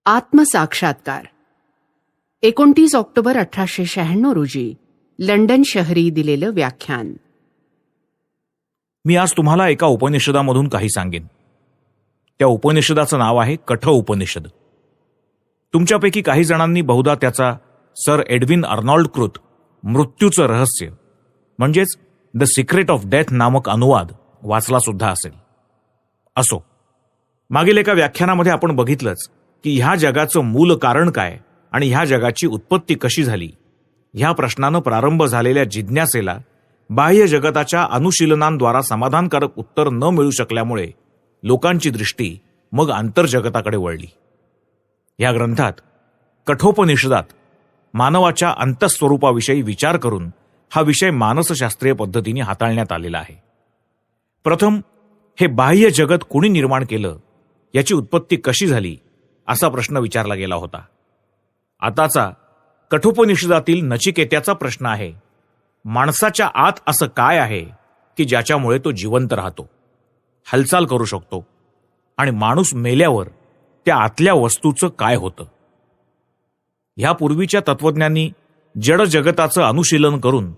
आत्मसाक्षात्कार 29 October 1896 रोजी London शहरी दिलेलं व्याख्यान. मी आज तुम्हाला एका उपनिषदामधून काही सांगेन. त्या उपनिषदाचं नाव आहे कठ उपनिषद. तुमच्यापैकी काही जणांनी बहुधा त्याचा सर एडविन अर्नॉल्ड कृत मृत्यूचं रहस्य म्हणजेच द सिक्रेट ऑफ डेथ नामक अनुवाद वाचला सुद्धा असेल. असो, मागील एका व्याख्यानामध्ये आपण बघितलंच की ह्या जगाचं मूल कारण काय आणि ह्या जगाची उत्पत्ती कशी झाली, ह्या प्रश्नानं प्रारंभ झालेल्या जिज्ञासेला बाह्य जगताच्या अनुशीलनांद्वारा समाधानकारक उत्तर न मिळू शकल्यामुळे लोकांची दृष्टी मग आंतरजगताकडे वळली. या ग्रंथात कठोपनिषदात मानवाच्या अंतःस्वरूपाविषयी विचार करून हा विषय मानसशास्त्रीय पद्धतीने हाताळण्यात आलेला आहे. प्रथम हे बाह्य जगत कुणी निर्माण केलं, याची उत्पत्ती कशी झाली असा प्रश्न विचारला गेला होता. आताचा कठोपनिषदातील नचिकेत्याचा प्रश्न आहे, माणसाच्या आत असं काय आहे की ज्याच्यामुळे तो जिवंत राहतो, हालचाल करू शकतो आणि माणूस मेल्यावर त्या आतल्या वस्तूचं काय होतं. ह्यापूर्वीच्या तत्वज्ञांनी जड जगताचं अनुशीलन करून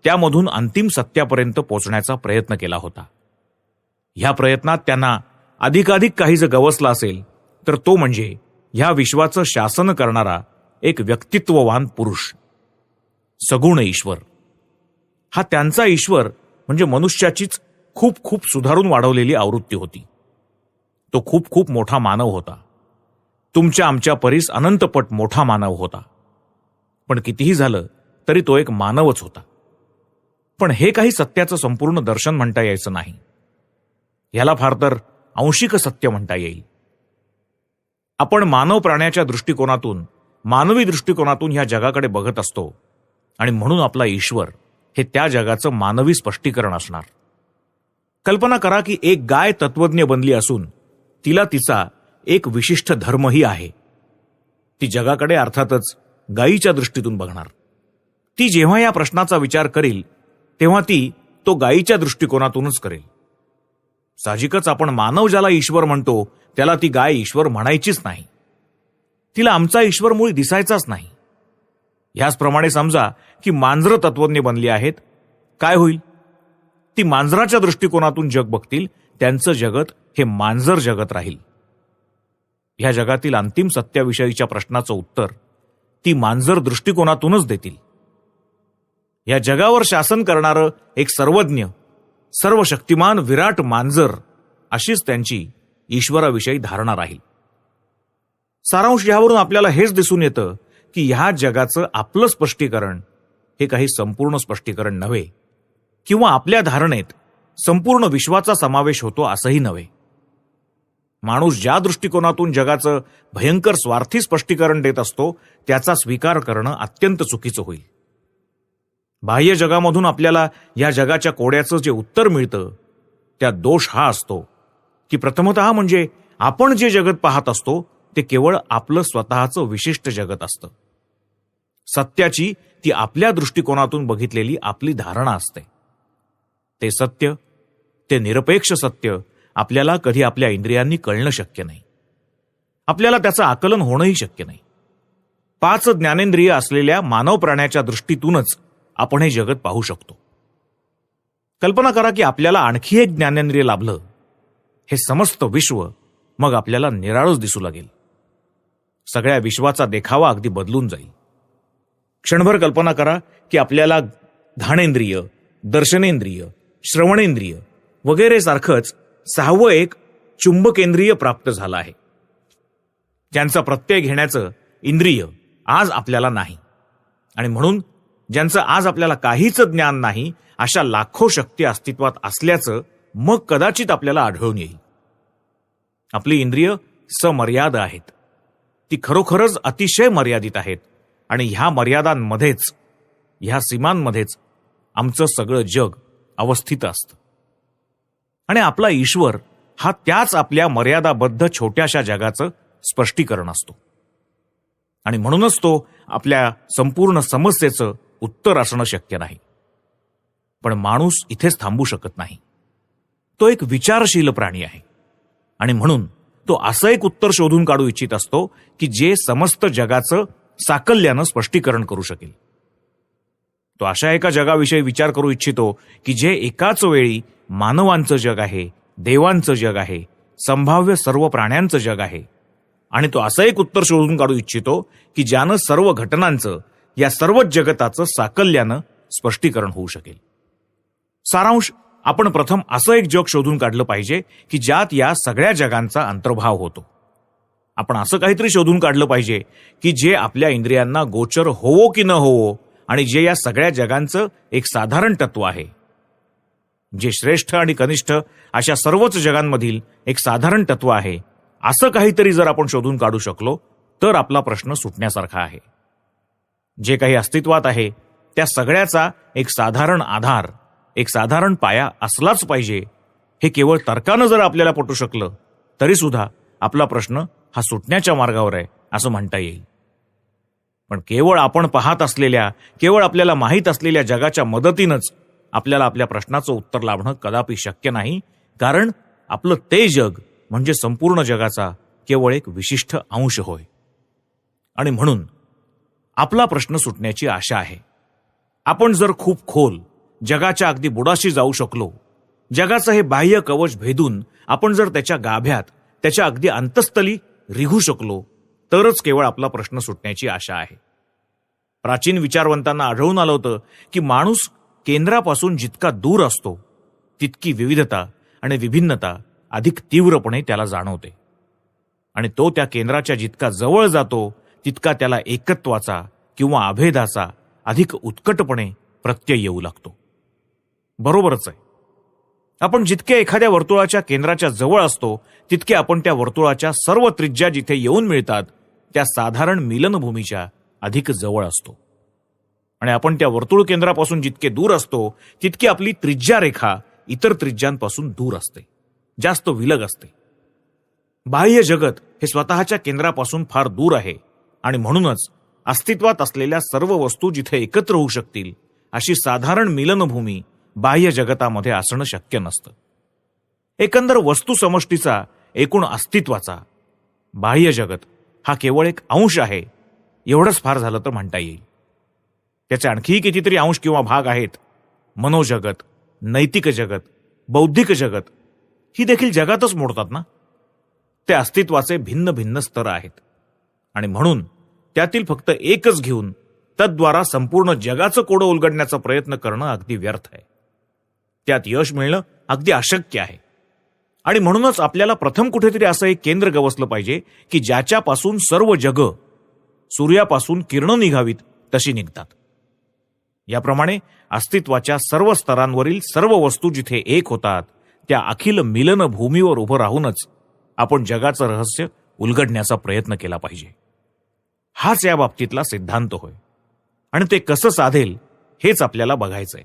त्यामधून अंतिम सत्यापर्यंत पोचण्याचा प्रयत्न केला होता. ह्या प्रयत्नात त्यांना अधिकाधिक काही जर गवसला असेल तर तो म्हणजे ह्या विश्वाचं शासन करणारा एक व्यक्तित्ववान पुरुष, सगुण ईश्वर. हा त्यांचा ईश्वर म्हणजे मनुष्याचीच खूप खूप सुधारून वाढवलेली आवृत्ती होती. तो खूप खूप मोठा मानव होता, तुमच्या आमच्या परीस अनंतपट मोठा मानव होता. पण कितीही झालं तरी तो एक मानवच होता. पण हे काही सत्याचं संपूर्ण दर्शन म्हणता यायचं नाही. ह्याला फार तर आंशिक सत्य म्हणता येईल. आपण मानव प्राण्याच्या दृष्टिकोनातून, मानवी दृष्टिकोनातून ह्या जगाकडे बघत असतो आणि म्हणून आपला ईश्वर हे त्या जगाचं मानवी स्पष्टीकरण असणार. कल्पना करा की एक गाय तत्वज्ञ बनली असून तिला तिचा एक विशिष्ट धर्मही आहे. ती जगाकडे अर्थातच गायीच्या दृष्टीतून बघणार. ती जेव्हा या प्रश्नाचा विचार करेल तेव्हा ती तो गायीच्या दृष्टिकोनातूनच करेल. साहजिकच आपण मानव ज्याला ईश्वर म्हणतो त्याला ती गाय ईश्वर म्हणायचीच नाही. तिला आमचा ईश्वर मुळी दिसायचाच नाही. ह्याचप्रमाणे समजा की मांजरं तत्वज्ञ बनली आहेत, काय होईल? ती मांजराच्या दृष्टिकोनातून जग बघतील, त्यांचं जगत हे मांजर जगत राहील. ह्या जगातील अंतिम सत्याविषयीच्या प्रश्नाचं उत्तर ती मांजर दृष्टिकोनातूनच देतील. या जगावर शासन करणारं एक सर्वज्ञ, सर्वशक्तिमान विराट मांजर अशीच त्यांची ईश्वराविषयी धारणा राहील. सारांश यावरून आपल्याला हेच दिसून येतं की ह्या जगाचं आपलं स्पष्टीकरण हे काही संपूर्ण स्पष्टीकरण नव्हे, किंवा आपल्या धारणेत संपूर्ण विश्वाचा समावेश होतो असंही नव्हे. माणूस ज्या दृष्टिकोनातून जगाचं भयंकर स्वार्थी स्पष्टीकरण देत असतो त्याचा स्वीकार करणं अत्यंत चुकीचं होईल. बाह्य जगामधून आपल्याला या जगाच्या कोड्याचं जे उत्तर मिळतं त्यात दोष हा असतो की प्रथमतः म्हणजे आपण जे जगत पाहत असतो ते केवळ आपलं स्वतःचं विशिष्ट जगत असतं. सत्याची ती आपल्या दृष्टिकोनातून बघितलेली आपली धारणा असते. ते सत्य, ते निरपेक्ष सत्य आपल्याला कधी आपल्या इंद्रियांनी कळणं शक्य नाही. आपल्याला त्याचं आकलन होणंही शक्य नाही. 5 ज्ञानेंद्रिय असलेल्या मानव प्राण्याच्या दृष्टीतूनच आपण हे जगत पाहू शकतो. कल्पना करा की आपल्याला आणखी एक ज्ञानेंद्रिय लाभलं. हे समस्त विश्व मग आपल्याला निराळच दिसू लागेल. सगळ्या विश्वाचा देखावा अगदी बदलून जाईल. क्षणभर कल्पना करा की आपल्याला घाणेंद्रिय, दर्शनेंद्रिय, श्रवणेंद्रिय वगैरे सारखंच 6वं एक चुंबकेंद्रिय प्राप्त झालं आहे. ज्यांचा प्रत्यय घेण्याचं इंद्रिय आज आपल्याला नाही, आणि म्हणून ज्यांचं आज आपल्याला काहीच ज्ञान नाही अशा लाखो शक्ती अस्तित्वात असल्याचं मग कदाचित आपल्याला आढळून येईल. आपली इंद्रिय समर्याद आहेत. ती खरोखरच अतिशय मर्यादित आहेत आणि ह्या मर्यादांमध्येच, ह्या सीमांमध्येच आमचं सगळं जग अवस्थित असतं. आणि आपला ईश्वर हा त्याच आपल्या मर्यादाबद्ध छोट्याशा जगाचं स्पष्टीकरण असतो. आणि म्हणूनच तो आपल्या संपूर्ण समस्येचं उत्तर असणं शक्य नाही. पण माणूस इथेच थांबू शकत नाही. तो एक विचारशील प्राणी आहे आणि म्हणून तो असं एक उत्तर शोधून काढू इच्छित असतो की जे समस्त जगाचं साकल्यानं स्पष्टीकरण करू शकेल. तो अशा एका जगाविषयी विचार करू इच्छितो की जे एकाच वेळी मानवांचं जग आहे, देवांचं जग आहे, संभाव्य सर्व प्राण्यांचं जग आहे. आणि तो असं एक उत्तर शोधून काढू इच्छितो की ज्यानं सर्व घटनांचं, या सर्वच जगताचं साकल्यानं स्पष्टीकरण होऊ शकेल. सारांश, आपण प्रथम असं एक जग शोधून काढलं पाहिजे की ज्यात या सगळ्या जगांचा अंतर्भाव होतो. आपण असं काहीतरी शोधून काढलं पाहिजे की जे आपल्या इंद्रियांना गोचर होवो की न होवो, आणि जे या सगळ्या जगांचं एक साधारण तत्व आहे, जे श्रेष्ठ आणि कनिष्ठ अशा सर्वच जगांमधील एक साधारण तत्व आहे. असं काहीतरी जर आपण शोधून काढू शकलो तर आपला प्रश्न सुटण्यासारखा आहे. जे काही अस्तित्वात आहे त्या सगळ्याचा एक साधारण आधार, एक साधारण पाया असलाच पाहिजे, हे केवळ तर्कानं जर आपल्याला पटू शकलं तरी सुद्धा आपला प्रश्न हा सुटण्याच्या मार्गावर आहे असं म्हणता येईल. पण केवळ आपण पाहत असलेल्या, केवळ आपल्याला माहीत असलेल्या जगाच्या मदतीनंच आपल्याला आपल्या प्रश्नाचं उत्तर लाभणं कदापि शक्य नाही. कारण आपलं ते जग म्हणजे संपूर्ण जगाचा केवळ एक विशिष्ट अंश होय. आणि म्हणून आपला प्रश्न सुटण्याची आशा आहे. आपण जर खूप खोल जगाच्या अगदी बुडाशी जाऊ शकलो, जगाचं हे बाह्य कवच भेदून आपण जर त्याच्या गाभ्यात, त्याच्या अगदी अंतस्थली रिघू शकलो, तरच केवळ आपला प्रश्न सुटण्याची आशा आहे. प्राचीन विचारवंतांना आढळून आलं होतं की माणूस केंद्रापासून जितका दूर असतो तितकी विविधता आणि विभिन्नता अधिक तीव्रपणे त्याला जाणवते, आणि तो त्या केंद्राच्या जितका जवळ जातो तितका त्याला एकत्वाचा किंवा अभेदाचा अधिक उत्कटपणे प्रत्यय येऊ लागतो. बरोबरच आहे. आपण जितके एखाद्या वर्तुळाच्या केंद्राच्या जवळ असतो तितके आपण त्या वर्तुळाच्या सर्व त्रिज्या जिथे येऊन मिळतात त्या साधारण मिलनभूमीच्या अधिक जवळ असतो. आणि आपण त्या वर्तुळ केंद्रापासून जितके दूर असतो तितकी आपली त्रिज्या रेखा इतर त्रिज्यांपासून दूर असते, जास्त विलग असते. बाह्य जगत हे स्वतःच्या केंद्रापासून फार दूर आहे, आणि म्हणूनच अस्तित्वात असलेल्या सर्व वस्तू जिथे एकत्र होऊ शकतील अशी साधारण मिलनभूमी बाह्य जगतामध्ये असणं शक्य नसतं. एकंदर वस्तू समष्टीचा, एकूण अस्तित्वाचा बाह्य जगत हा केवळ एक अंश आहे, एवढंच फार झालं तर म्हणता येईल. त्याचे आणखी कितीतरी अंश किंवा भाग आहेत. मनोजगत, नैतिक जगत, बौद्धिक जगत ही देखील जगातच मोडतात ना. ते अस्तित्वाचे भिन्न भिन्न स्तर आहेत, आणि म्हणून त्यातील फक्त एकच घेऊन तद्वारा संपूर्ण जगाचं कोडं उलगडण्याचा प्रयत्न करणं अगदी व्यर्थ आहे. त्यात यश मिळणं अगदी अशक्य आहे. आणि म्हणूनच आपल्याला प्रथम कुठेतरी असं एक केंद्र गवसलं पाहिजे की ज्याच्यापासून सर्व जगं सूर्यापासून किरणं निघावीत तशी निघतात. याप्रमाणे अस्तित्वाच्या सर्व स्तरांवरील सर्व वस्तू जिथे एक होतात त्या अखिल मिलन भूमीवर उभं राहूनच आपण जगाचं रहस्य उलगडण्याचा प्रयत्न केला पाहिजे. हाच या बाबतीतला सिद्धांत होय, आणि ते कसं साधेल हेच आपल्याला बघायचंय.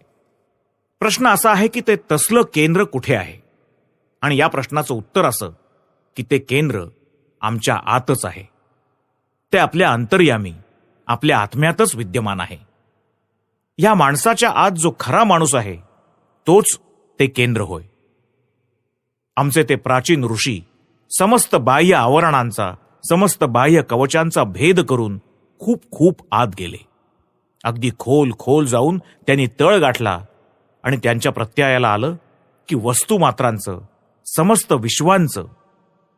प्रश्न असा आहे की ते तसलं केंद्र कुठे आहे, आणि या प्रश्नाचं उत्तर असं की ते केंद्र आमच्या आतच आहे. ते आपल्या अंतर्यामी, आपल्या आत्म्यातच विद्यमान आहे. या माणसाच्या आत जो खरा माणूस आहे तोच ते केंद्र होय. आमचे ते प्राचीन ऋषी समस्त बाह्य आवरणांचा, समस्त बाह्य कवचांचा भेद करून खूप खूप आत गेले. अगदी खोल खोल जाऊन त्यांनी तळ गाठला, आणि त्यांच्या प्रत्ययाला आलं की वस्तुमात्रांचं, समस्त विश्वांचं,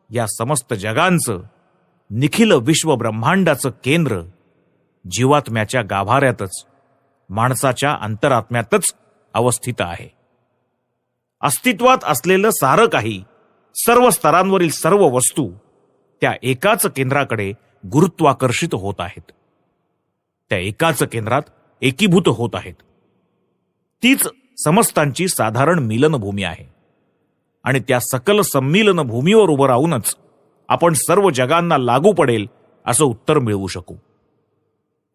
या समस्त जगांचं, निखिल विश्व ब्रह्मांडाचं केंद्र जीवात्म्याच्या गाभाऱ्यातच, माणसाच्या अंतरात्म्यातच अवस्थित आहे. अस्तित्वात असलेलं सारं काही, सर्व स्तरांवरील सर्व वस्तू त्या एकाच केंद्राकडे गुरुत्वाकर्षित होत आहेत. त्या एकाच केंद्रात एकीभूत होत आहेत. तीच समस्तांची साधारण मिलनभूमी आहे, आणि त्या सकल संमिलन भूमीवर उभं राहूनच आपण सर्व जगांना लागू पडेल असं उत्तर मिळवू शकू.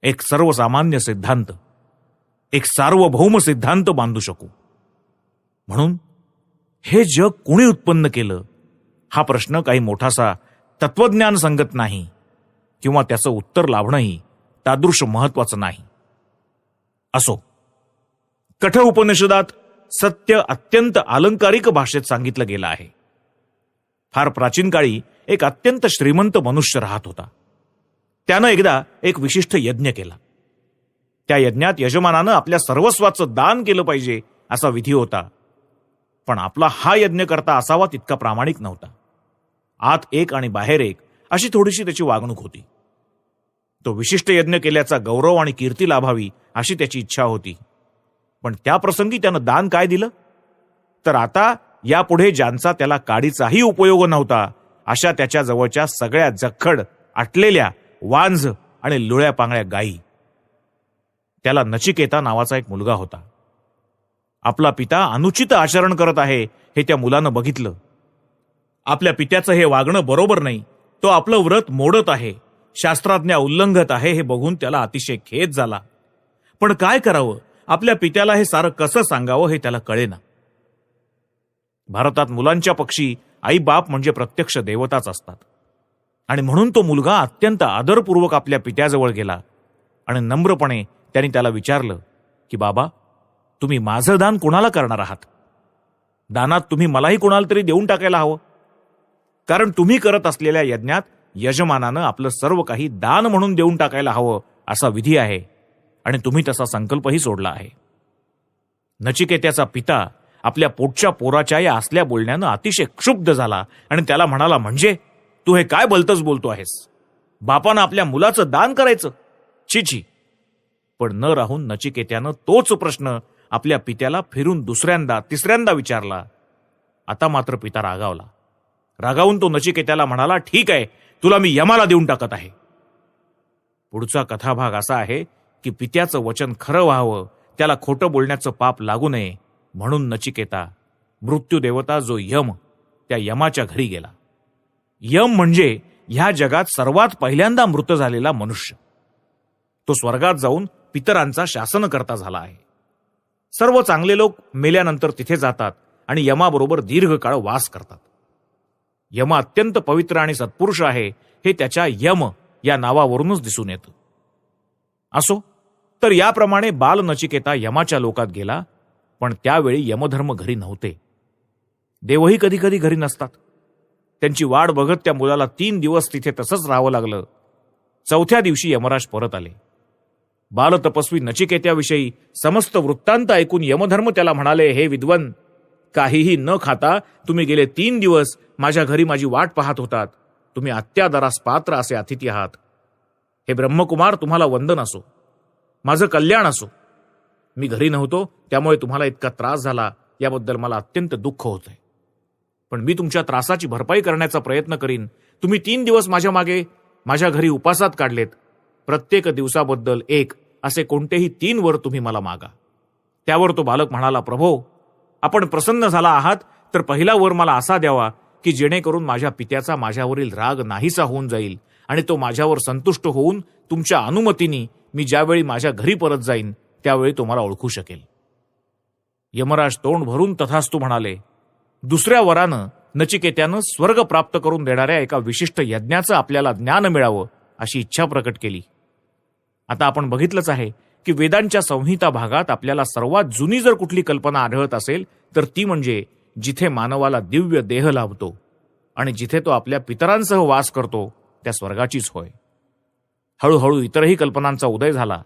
एक सर्वसामान्य सिद्धांत, एक सार्वभौम सिद्धांत बांधू शकू. म्हणून हे जग कुणी उत्पन्न केलं हा प्रश्न काही मोठासा तत्वज्ञान संगत नाही, किंवा त्याचं उत्तर लाभणंही तादृश महत्वाचं नाही. असो, कठ उपनिषदात सत्य अत्यंत अलंकारिक भाषेत सांगितलं गेलं आहे. फार प्राचीन काळी एक अत्यंत श्रीमंत मनुष्य राहत होता. त्यानं एकदा एक विशिष्ट यज्ञ केला. त्या यज्ञात यजमानानं आपल्या सर्वस्वाचं दान केलं पाहिजे असा विधी होता. पण आपला हा यज्ञ करता असावा तितका प्रामाणिक नव्हता. आत एक आणि बाहेर एक अशी थोडीशी त्याची वागणूक होती. तो विशिष्ट यज्ञ केल्याचा गौरव आणि कीर्ती लाभावी अशी त्याची इच्छा होती. पण त्या प्रसंगी त्यानं दान काय दिलं? तर आता यापुढे ज्यांचा त्याला काडीचाही उपयोग नव्हता अशा त्याच्या जवळच्या सगळ्या जखड, आटलेल्या, वांझ आणि लुळ्या पांगळ्या गायी. त्याला नचिकेता नावाचा एक मुलगा होता. आपला पिता अनुचित आचरण करत आहे हे त्या मुलानं बघितलं. आपल्या पित्याचं हे वागणं बरोबर नाही, तो आपलं व्रत मोडत आहे, शास्त्राज्ञा उल्लंघत आहे हे बघून त्याला अतिशय खेद झाला. पण काय करावं, आपल्या पित्याला हे सारं कसं सांगावं हे त्याला कळेना. भारतात मुलांच्या पक्षी आई बाप म्हणजे प्रत्यक्ष देवताच असतात. आणि म्हणून तो मुलगा अत्यंत आदरपूर्वक आपल्या पित्याजवळ गेला आणि नम्रपणे त्यांनी त्याला विचारलं की बाबा, तुम्ही माझं दान कोणाला करणार आहात? दानात तुम्ही मलाही कोणाला तरी देऊन टाकायला हवं, कारण तुम्ही करत असलेल्या यज्ञात यजमानानं आपलं सर्व काही दान म्हणून देऊन टाकायला हवं असा विधी आहे आणि तुम्ही तसा संकल्पही सोडला आहे. नचिकेत्याचा पिता आपल्या पोटच्या पोराच्या या असल्या बोलण्यानं अतिशय क्षुब्ध झाला आणि त्याला म्हणाला, म्हणजे तू हे काय भलतंच बोलतो आहेस? बापानं आपल्या मुलाचं दान करायचं? छी. पण न राहून नचिकेत्यानं तोच प्रश्न आपल्या पित्याला फिरून दुसऱ्यांदा तिसऱ्यांदा विचारला. आता मात्र पिता रागावला. रागावून तो नचिकेत्याला म्हणाला, ठीक आहे, तुला मी यमाला देऊन टाकत आहे. पुढचा कथाभाग असा आहे की पित्याचं वचन खरं व्हावं, त्याला खोटं बोलण्याचं पाप लागू नये म्हणून नचिकेता मृत्यूदेवता जो यम, त्या यमाच्या घरी गेला. यम म्हणजे ह्या जगात सर्वात पहिल्यांदा मृत झालेला मनुष्य. तो स्वर्गात जाऊन पितरांचा शासनकर्ता झाला आहे. सर्व चांगले लोक मेल्यानंतर तिथे जातात आणि यमाबरोबर दीर्घकाळ वास करतात. यम अत्यंत पवित्र आणि सत्पुरुष आहे हे त्याच्या यम या नावावरूनच दिसून येतं. असो, तर याप्रमाणे बाल नचिकेता यमाच्या लोकात गेला. पण त्यावेळी यमधर्म घरी नव्हते. देवही कधी कधी घरी नसतात. त्यांची वाट बघत त्या मुलाला 3 दिवस तिथे तसंच राहावं लागलं. 4थ्या दिवशी यमराज परत आले. बालतपस्वी नचिकेत्याविषयी समस्त वृत्तांत ऐकून यमधर्म त्याला म्हणाले, हे विद्वन, काहीही न खाता तुम्ही गेले 3 दिवस माझ्या घरी माझी वाट पाहत होतात. तुम्ही अत्यादरास पात्र असे अतिथी आहात. हे ब्रह्मकुमार, तुम्हाला वंदन असो, माझं कल्याण असो. मी घरी नव्हतो त्यामुळे तुम्हाला इतका त्रास झाला याबद्दल मला अत्यंत दुःख होत आहे. पण मी तुमच्या त्रासाची भरपाई करण्याचा प्रयत्न करीन. तुम्ही 3 दिवस माझ्या मागे माझ्या घरी उपासात काढलेत. प्रत्येक दिवसाबद्दल एक असे कोणतेही 3 वर तुम्ही मला मागा. त्यावर तो बालक म्हणाला, प्रभो, आपण प्रसन्न झाला आहात तर पहिला वर मला असा द्यावा की जेणेकरून माझ्या पित्याचा माझ्यावरील राग नाहीसा होऊन जाईल आणि तो माझ्यावर संतुष्ट होऊन तुमच्या अनुमतीने मी ज्यावेळी माझ्या घरी परत जाईन त्यावेळी तो मला ओळखू शकेल. यमराज तोंड भरून तथास्तु म्हणाले. दुसऱ्या वरानं नचिकेत्यानं स्वर्ग प्राप्त करून देणाऱ्या एका विशिष्ट यज्ञाचं आपल्याला ज्ञान मिळावं अशी इच्छा प्रकट केली. आता आपण बघितलंच आहे की वेदांच्या संहिता भागात आपल्याला सर्वात जुनी जर कुठली कल्पना आढळत असेल तर ती म्हणजे जिथे मानवाला दिव्य देह लाभतो आणि जिथे तो आपल्या पितरांसह वास करतो त्या स्वर्गाचीच होय. हळूहळू इतरही कल्पनांचा उदय झाला,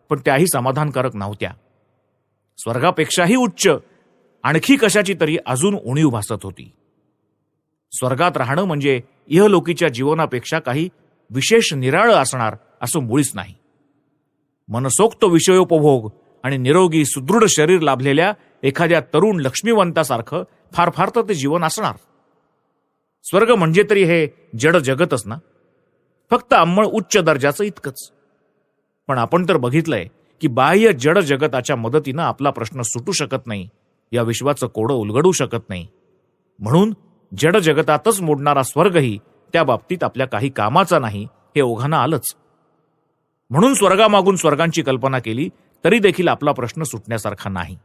पण त्याही समाधानकारक नव्हत्या. स्वर्गापेक्षाही उच्च आणखी कशाची तरी अजून उणीव भासत होती. स्वर्गात राहणं म्हणजे इहलोकीच्या जीवनापेक्षा काही विशेष निराळं असणार असं मुळीच नाही. मनसोक्त विषयोपभोग आणि निरोगी सुदृढ शरीर लाभलेल्या एखाद्या तरुण लक्ष्मीवंतासारखं फार फार तर ते जीवन असणार. स्वर्ग म्हणजे तरी हे जड जगतच ना, फक्त अंमळ उच्च दर्जाचं इतकंच. पण आपण तर बघितलंय की बाह्य जड जगताच्या मदतीनं आपला प्रश्न सुटू शकत नाही, या विश्वाचं कोडं उलगडू शकत नाही. म्हणून जड जगतातच मोडणारा स्वर्गही त्या बाबतीत आपल्या काही कामाचा नाही हे ओघानं आलंच. म्हणून स्वर्गामागून स्वर्गांची कल्पना केली तरी देखील आपला प्रश्न सुटण्यासारखा नाही.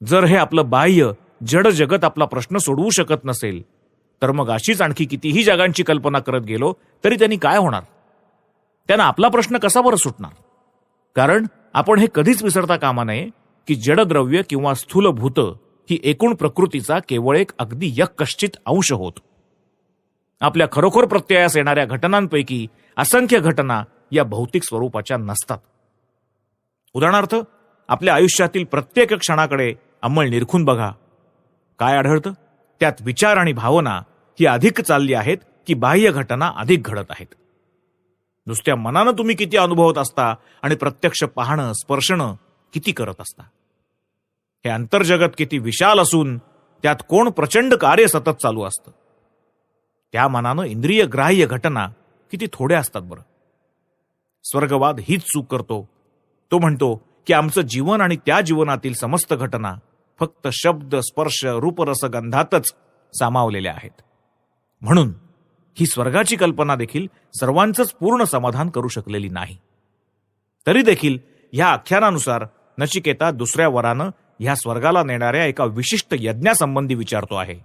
जर हे आपलं बाह्य जड जगत आपला प्रश्न सोडवू शकत नसेल तर मग अशीच आणखी कितीही जगांची कल्पना करत गेलो तरी त्यांनी काय होणार? त्यांना आपला प्रश्न कसा बरं सुटणार? कारण आपण हे कधीच विसरता कामा नये की जडद्रव्य किंवा स्थूलभूत ही एकूण प्रकृतीचा केवळ एक अगदी यक्कश्चित अंश होत. आपल्या खरोखर प्रत्ययास येणाऱ्या घटनांपैकी असंख्य घटना या भौतिक स्वरूपाच्या नसतात. उदाहरणार्थ, आपल्या आयुष्यातील प्रत्येक क्षणाकडे अंमळ निरखून बघा. काय आढळतं? त्यात विचार आणि भावना ही अधिक चालली आहेत की बाह्य घटना अधिक घडत आहेत. नुसत्या मनानं तुम्ही किती अनुभवत असता आणि प्रत्यक्ष पाहणं स्पर्शणं किती करत असता. हे अंतर्जगत किती विशाल असून त्यात कोण प्रचंड कार्य सतत चालू असतं. त्या मनानं इंद्रिय ग्राह्य घटना किती थोड्या असतात बरं. स्वर्गवाद हीच चूक करतो. तो म्हणतो की आमचं जीवन आणि त्या जीवनातील समस्त घटना फक्त शब्द स्पर्श रूपरसगंधातच सामावलेल्या आहेत. म्हणून ही स्वर्गाची कल्पना देखील सर्वांचंच पूर्ण समाधान करू शकलेली नाही. तरी देखील ह्या आख्यानानुसार नचिकेता दुसऱ्या वरानं ह्या स्वर्गाला नेणाऱ्या एका विशिष्ट यज्ञासंबंधी विचारतो आहे.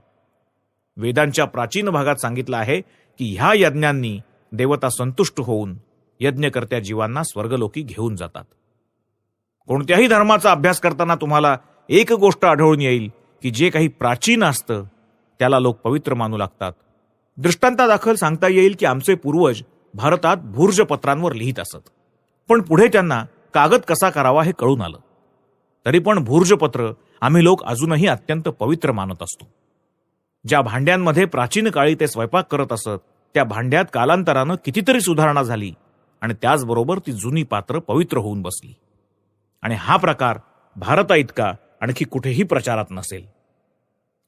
वेदांच्या प्राचीन भागात सांगितलं आहे की ह्या यज्ञांनी देवता संतुष्ट होऊन यज्ञकर्त्या जीवांना स्वर्गलोकी घेऊन जातात. कोणत्याही धर्माचा अभ्यास करताना तुम्हाला एक गोष्ट आढळून येईल की जे काही प्राचीन असतं त्याला लोक पवित्र मानू लागतात. दृष्टांतादाखल सांगता येईल की आमचे पूर्वज भारतात भूर्जपत्रांवर लिहित असत, पण पुढे त्यांना कागद कसा करावा हे कळून आलं. तरी पण भूर्जपत्र आम्ही लोक अजूनही अत्यंत पवित्र मानत असतो. ज्या भांड्यांमध्ये प्राचीन काळी ते स्वयंपाक करत असत त्या भांड्यात कालांतरानं कितीतरी सुधारणा झाली आणि त्याचबरोबर ती जुनी पात्र पवित्र होऊन बसली. आणि हा प्रकार भारता इतका आणखी कुठेही प्रचारात नसेल.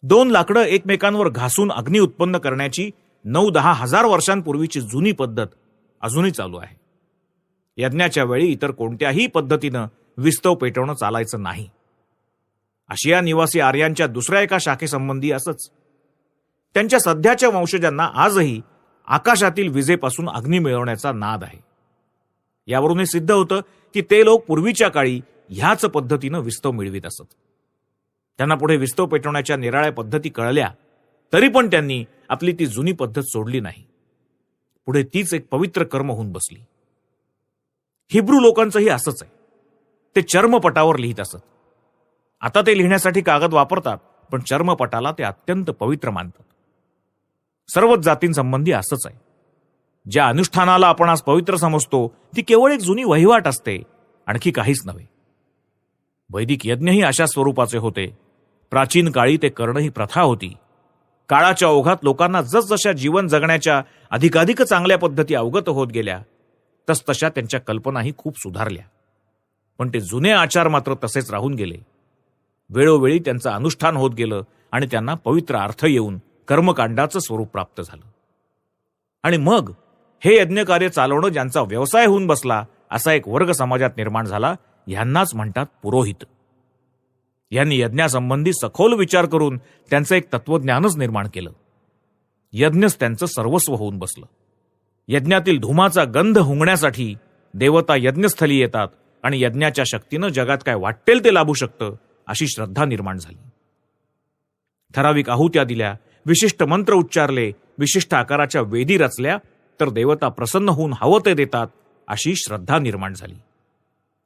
2 लाकडं एकमेकांवर घासून अग्नी उत्पन्न करण्याची 9-10 हजार वर्षांपूर्वीची जुनी पद्धत अजूनही चालू आहे. यज्ञाच्या वेळी इतर कोणत्याही पद्धतीनं विस्तव पेटवणं चालायचं नाही. आशिया निवासी आर्यांच्या दुसऱ्या एका शाखेसंबंधी असंच. त्यांच्या सध्याच्या वंशजांना आजही आकाशातील विजेपासून अग्नी मिळवण्याचा नाद आहे. यावरून हे सिद्ध होतं की ते लोक पूर्वीच्या काळी ह्याच पद्धतीनं विस्तव मिळवित असत. त्यांना पुढे विस्तव पेटवण्याच्या निराळ्या पद्धती कळल्या तरी पण त्यांनी आपली ती जुनी पद्धत सोडली नाही. पुढे तीच एक पवित्र कर्म होऊन बसली. हिब्रू लोकांचंही असंच आहे. ते चर्मपटावर लिहित असत. आता ते लिहिण्यासाठी कागद वापरतात, पण चर्मपटाला ते अत्यंत पवित्र मानतात. सर्वच जातींसंबंधी असंच आहे. ज्या अनुष्ठानाला आपण आज पवित्र समजतो ती केवळ एक जुनी वहिवाट असते, आणखी काहीच नव्हे. वैदिक यज्ञही अशा स्वरूपाचे होते. प्राचीन काळी ते करणं ही प्रथा होती. काळाच्या ओघात लोकांना जसजशा जीवन जगण्याच्या अधिकाधिक चांगल्या पद्धती अवगत होत गेल्या तसतशा त्यांच्या कल्पनाही खूप सुधारल्या. पण ते जुने आचार मात्र तसेच राहून गेले. वेळोवेळी त्यांचं अनुष्ठान होत गेलं आणि त्यांना पवित्र अर्थ येऊन कर्मकांडाचं स्वरूप प्राप्त झालं. आणि मग हे यज्ञकार्य चालवणं ज्यांचा व्यवसाय होऊन बसला असा एक वर्ग समाजात निर्माण झाला. ह्यांनाच म्हणतात पुरोहित. यांनी यज्ञासंबंधी सखोल विचार करून त्यांचं एक तत्वज्ञानच निर्माण केलं. यज्ञच त्यांचं सर्वस्व होऊन बसलं. यज्ञातील धुमाचा गंध हुंगण्यासाठी देवता यज्ञस्थली येतात आणि यज्ञाच्या शक्तीनं जगात काय वाटेल ते लाभू शकतं अशी श्रद्धा निर्माण झाली. ठराविक आहुत्या दिल्या, विशिष्ट मंत्र उच्चारले, विशिष्ट आकाराच्या वेदी रचल्या तर देवता प्रसन्न होऊन हवं ते देतात अशी श्रद्धा निर्माण झाली.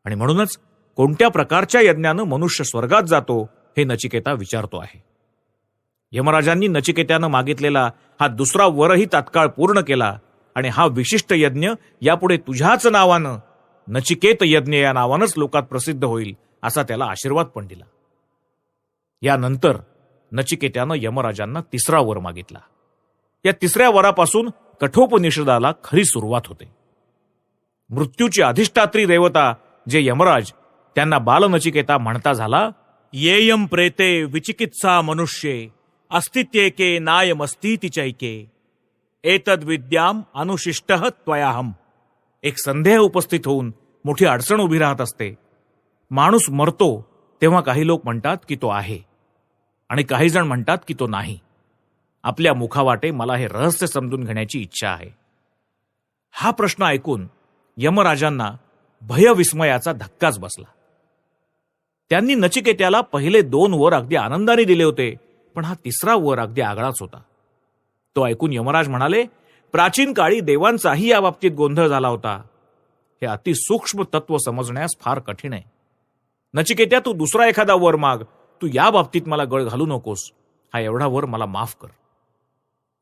आणि म्हणूनच कोणत्या प्रकारच्या यज्ञानं मनुष्य स्वर्गात जातो हे नचिकेता विचारतो आहे. यमराजांनी नचिकेत्यानं मागितलेला हा दुसरा वरही तात्काळ पूर्ण केला आणि हा विशिष्ट यज्ञ यापुढे तुझ्याच नावानं नचिकेत यज्ञ या नावानंच लोकात प्रसिद्ध होईल असा त्याला आशीर्वाद पण दिला. यानंतर नचिकेत्यानं यमराजांना 3रा वर मागितला. या 3ऱ्या वरापासून कठोपनिषदाला खरी सुरुवात होते. मृत्यूची अधिष्ठात्री देवता जे यमराज त्यांना बालनचिकेता म्हणता झाला, येयम प्रेते विचिकित्सा मनुष्ये अस्तित्येके नायमस्तीति चैके एतद विद्याम अनुशिष्टः त्वयाहम. एक संदेह उपस्थित होऊन मोठी अडचण उभी राहत असते. माणूस मरतो तेव्हा काही लोक म्हणतात की तो आहे आणि काही जण म्हणतात की तो नाही. आपल्या मुखावाटे मला हे रहस्य समजून घेण्याची इच्छा आहे. हा प्रश्न ऐकून यमराजांना भयविस्मयाचा धक्काच बसला. त्यांनी नचिकेत्याला पहिले 2 वर अगदी आनंदाने दिले होते, पण हा 3रा वर अगदी आगळाच होता. तो ऐकून यमराज म्हणाले, प्राचीन काळी देवांचाही या बाबतीत गोंधळ झाला होता. हे अतिसूक्ष्म तत्व समजण्यास फार कठीण आहे. नचिकेत्या, तू दुसरा एखादा वर माग. तू या बाबतीत मला गळ घालू नकोस. हा एवढा वर मला माफ कर.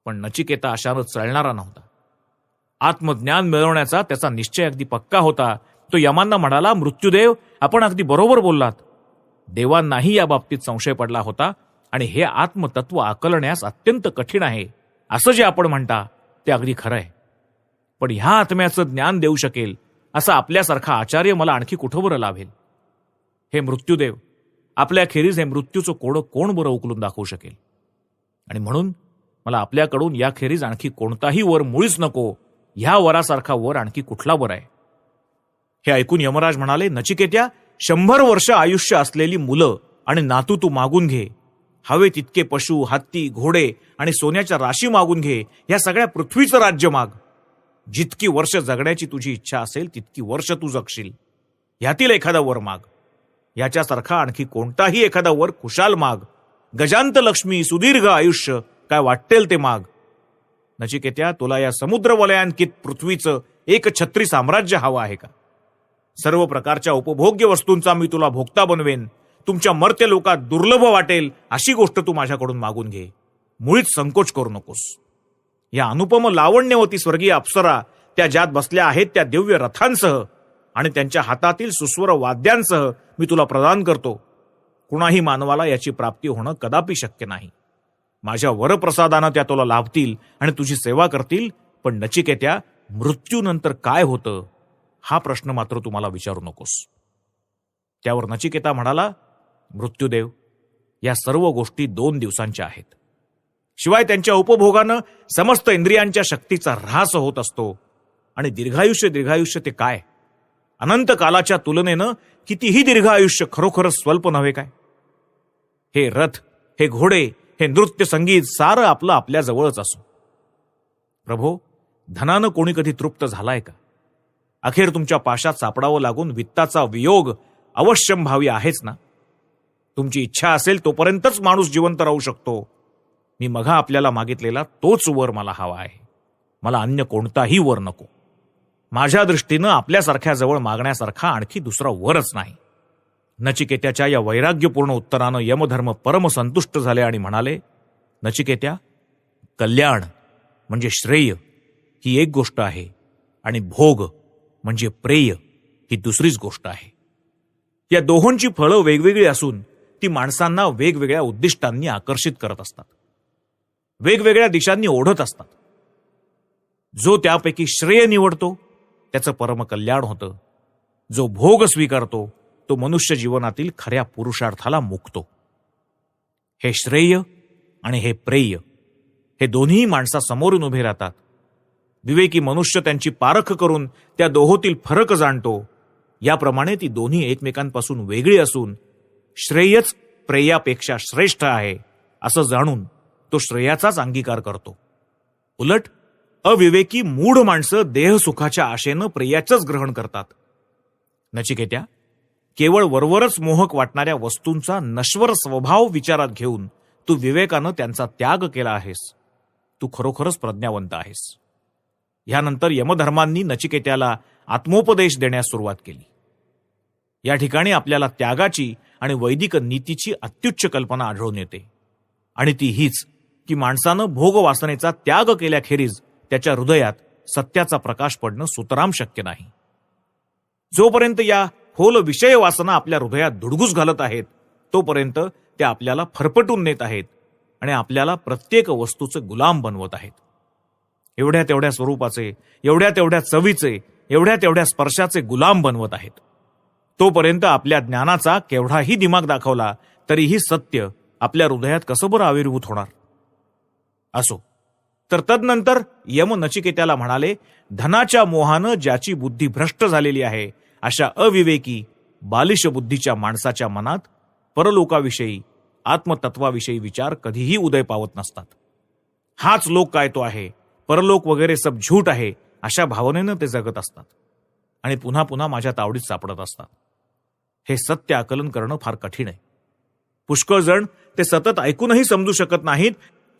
पण नचिकेता अशानं चळणारा नव्हता. आत्मज्ञान मिळवण्याचा त्याचा निश्चय अगदी पक्का होता. तो यमांना म्हणाला, मृत्यूदेव, आपण अगदी बरोबर बोललात. देवांनाही या बाबतीत संशय पडला होता आणि हे आत्मतत्व आकलण्यास अत्यंत कठीण आहे असं जे आपण म्हणता ते अगदी खरं आहे. पण ह्या आत्म्याचं ज्ञान देऊ शकेल असा आपल्यासारखा आचार्य मला आणखी कुठं बरं लाभेल? हे मृत्यूदेव, आपल्याखेरीज हे मृत्यूचं कोडं कोण बरं उकलून दाखवू शकेल? आणि म्हणून मला आपल्याकडून याखेरीज आणखी कोणताही वर मुळीच नको. ह्या वरासारखा वर आणखी कुठला वर आहे? हे ऐकून यमराज म्हणाले, नचिकेत्या, 100 वर्ष आयुष्य असलेली मुलं आणि नातू तू मागून घे. हवे तितके पशु, हत्ती, घोडे आणि सोन्याच्या राशी मागून घे. या सगळ्या पृथ्वीचं राज्य माग. जितकी वर्ष जगण्याची तुझी इच्छा असेल तितकी वर्ष तू जगशील. ह्यातील एखादा वर माग. याच्यासारखा आणखी कोणताही एखादा वर खुशाल माग. गजांत लक्ष्मी, सुदीर्घ आयुष्य, काय वाटेल ते माग. नचिकेत्या, तुला या समुद्र वलयांकित पृथ्वीचं एक छत्री साम्राज्य हवं आहे का? सर्व प्रकारच्या उपभोग्य वस्तूंचा मी तुला भोगता बनवेन. तुमच्या मर्त्य लोकात दुर्लभ वाटेल अशी गोष्ट तू माझ्याकडून मागून घे. मुळीच संकोच करू नकोस. या अनुपम लावण्यवती स्वर्गीय अप्सरा त्या ज्यात बसल्या आहेत त्या दिव्य रथांसह आणि त्यांच्या हातातील सुस्वर वाद्यांसह मी तुला प्रदान करतो. कुणाही मानवाला याची प्राप्ती होणं कदापि शक्य नाही. माझ्या वरप्रसादानं त्या तुला लाभतील आणि तुझी सेवा करतील. पण नचिकेत्या, मृत्यूनंतर काय होतं हा प्रश्न मात्र तुम्हाला विचारू नकोस. त्यावर नचिकेता म्हणाला, मृत्यूदेव, या सर्व गोष्टी 2 दिवसांच्या आहेत. शिवाय त्यांच्या उपभोगानं समस्त इंद्रियांच्या शक्तीचा ऱ्हास होत असतो. आणि दीर्घायुष्य ते काय? अनंत कालाच्या तुलनेनं कितीही दीर्घ आयुष्य खरोखरच स्वल्प नव्हे काय? हे रथ, हे घोडे, हे नृत्य संगीत सारं आपलं आपल्या जवळच असो. प्रभो, धनानं कोणी कधी तृप्त झालाय का? अखेर तुमच्या पाशात सापडावं लागून वित्ताचा वियोग अवश्यंभावी आहेच ना. तुमची इच्छा असेल तोपर्यंतच माणूस जिवंत राहू शकतो. मी मघा आपल्याला मागितलेला तोच वर मला हवा आहे. मला अन्य कोणताही वर नको. माझ्या दृष्टीनं आपल्यासारख्याजवळ मागण्यासारखा आणखी दुसरा वरच नाही. नचिकेत्याच्या या वैराग्यपूर्ण उत्तरानं यमधर्म परमसंतुष्ट झाले आणि म्हणाले, नचिकेत्या, कल्याण म्हणजे श्रेय ही एक गोष्ट आहे आणि भोग म्हणजे प्रेय ही दुसरीच गोष्ट आहे. या दोहोंची फळं वेगवेगळी असून ती माणसांना वेगवेगळ्या उद्दिष्टांनी आकर्षित करत असतात, वेगवेगळ्या दिशांनी ओढत असतात. जो त्यापैकी श्रेय निवडतो त्याचं परमकल्याण होतं. जो भोग स्वीकारतो तो मनुष्य जीवनातील खऱ्या पुरुषार्थाला मुकतो. हे श्रेय आणि हे प्रेय हे दोन्ही माणसासमोरून उभे राहतात. विवेकी मनुष्य त्यांची पारख करून त्या दोहोतील फरक जाणतो. याप्रमाणे ती दोन्ही एकमेकांपासून वेगळी असून श्रेयच प्रेयापेक्षा श्रेष्ठ आहे असं जाणून तो श्रेयाचाच अंगीकार करतो. उलट अविवेकी मूढ माणसं देहसुखाच्या आशेनं प्रेयाचंच ग्रहण करतात. नचिकेत्या, केवळ वरवरच मोहक वाटणाऱ्या वस्तूंचा नश्वर स्वभाव विचारात घेऊन तू विवेकानं त्यांचा त्याग केला आहेस. तू खरोखरच प्रज्ञावंत आहेस. यानंतर यमधर्मांनी नचिकेत्याला आत्मोपदेश देण्यास सुरुवात केली. या ठिकाणी आपल्याला त्यागाची आणि वैदिक नीतीची अत्युच्च कल्पना आढळून येते. आणि ती हीच की माणसानं भोगवासनेचा त्याग केल्याखेरीज त्याच्या हृदयात सत्याचा प्रकाश पडणं सुतराम शक्य नाही. जोपर्यंत या खोल विषय वासना आपल्या हृदयात धुडगूस घालत आहेत तोपर्यंत त्या आपल्याला फरफटून नेत आहेत आणि आपल्याला प्रत्येक वस्तूचे गुलाम बनवत आहेत. एवढ्या तेवढ्या स्वरूपाचे, एवढ्या तेवढ्या चवीचे, एवढ्या तेवढ्या स्पर्शाचे गुलाम बनवत आहेत. तोपर्यंत आपल्या ज्ञानाचा केवढाही दिमाग दाखवला तरीही सत्य आपल्या हृदयात कसं बरं आविर्भूत होणार? असो, तर तदनंतर यम नचिकेत्याला म्हणाले, धनाच्या मोहानं ज्याची बुद्धी भ्रष्ट झालेली आहे अशा अविवेकी बालिश बुद्धीच्या माणसाच्या मनात परलोकाविषयी, आत्मतत्वाविषयी विचार कधीही उदय पावत नसतात. हाच लोक काय तो आहे, परलोक वगैरे सब झूट आहे अशा भावनेनं ते जगत असतात आणि पुन्हा पुन्हा माझ्या तावडीत सापडत असतात. हे सत्य आकलन करणं फार कठीण आहे. पुष्कळ जण ते सतत ऐकूनही समजू शकत नाहीत,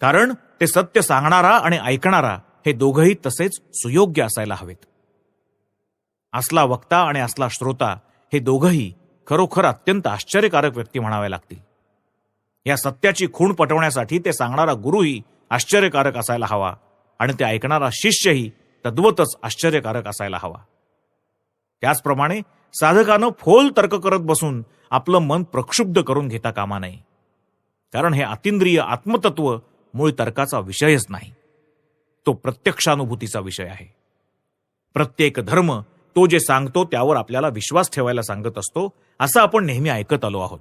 कारण ते सत्य सांगणारा आणि ऐकणारा हे दोघंही तसेच सुयोग्य असायला हवेत. असला वक्ता आणि असला श्रोता हे दोघंही खरोखर अत्यंत आश्चर्यकारक व्यक्ती म्हणावे लागतील. या सत्याची खूण पटवण्यासाठी ते सांगणारा गुरुही आश्चर्यकारक असायला हवा आणि ते ऐकणारा शिष्यही तद्वतच आश्चर्यकारक असायला हवा. त्याचप्रमाणे साधकानं फोल तर्क करत बसून आपलं मन प्रक्षुब्ध करून घेता कामा नये. कारण हे अतिंद्रिय आत्मतत्व मूळ तर्काचा विषयच नाही, तो प्रत्यक्षानुभूतीचा विषय आहे. प्रत्येक धर्म तो जे सांगतो त्यावर आपल्याला विश्वास ठेवायला सांगत असतो, असं आपण नेहमी ऐकत आलो आहोत.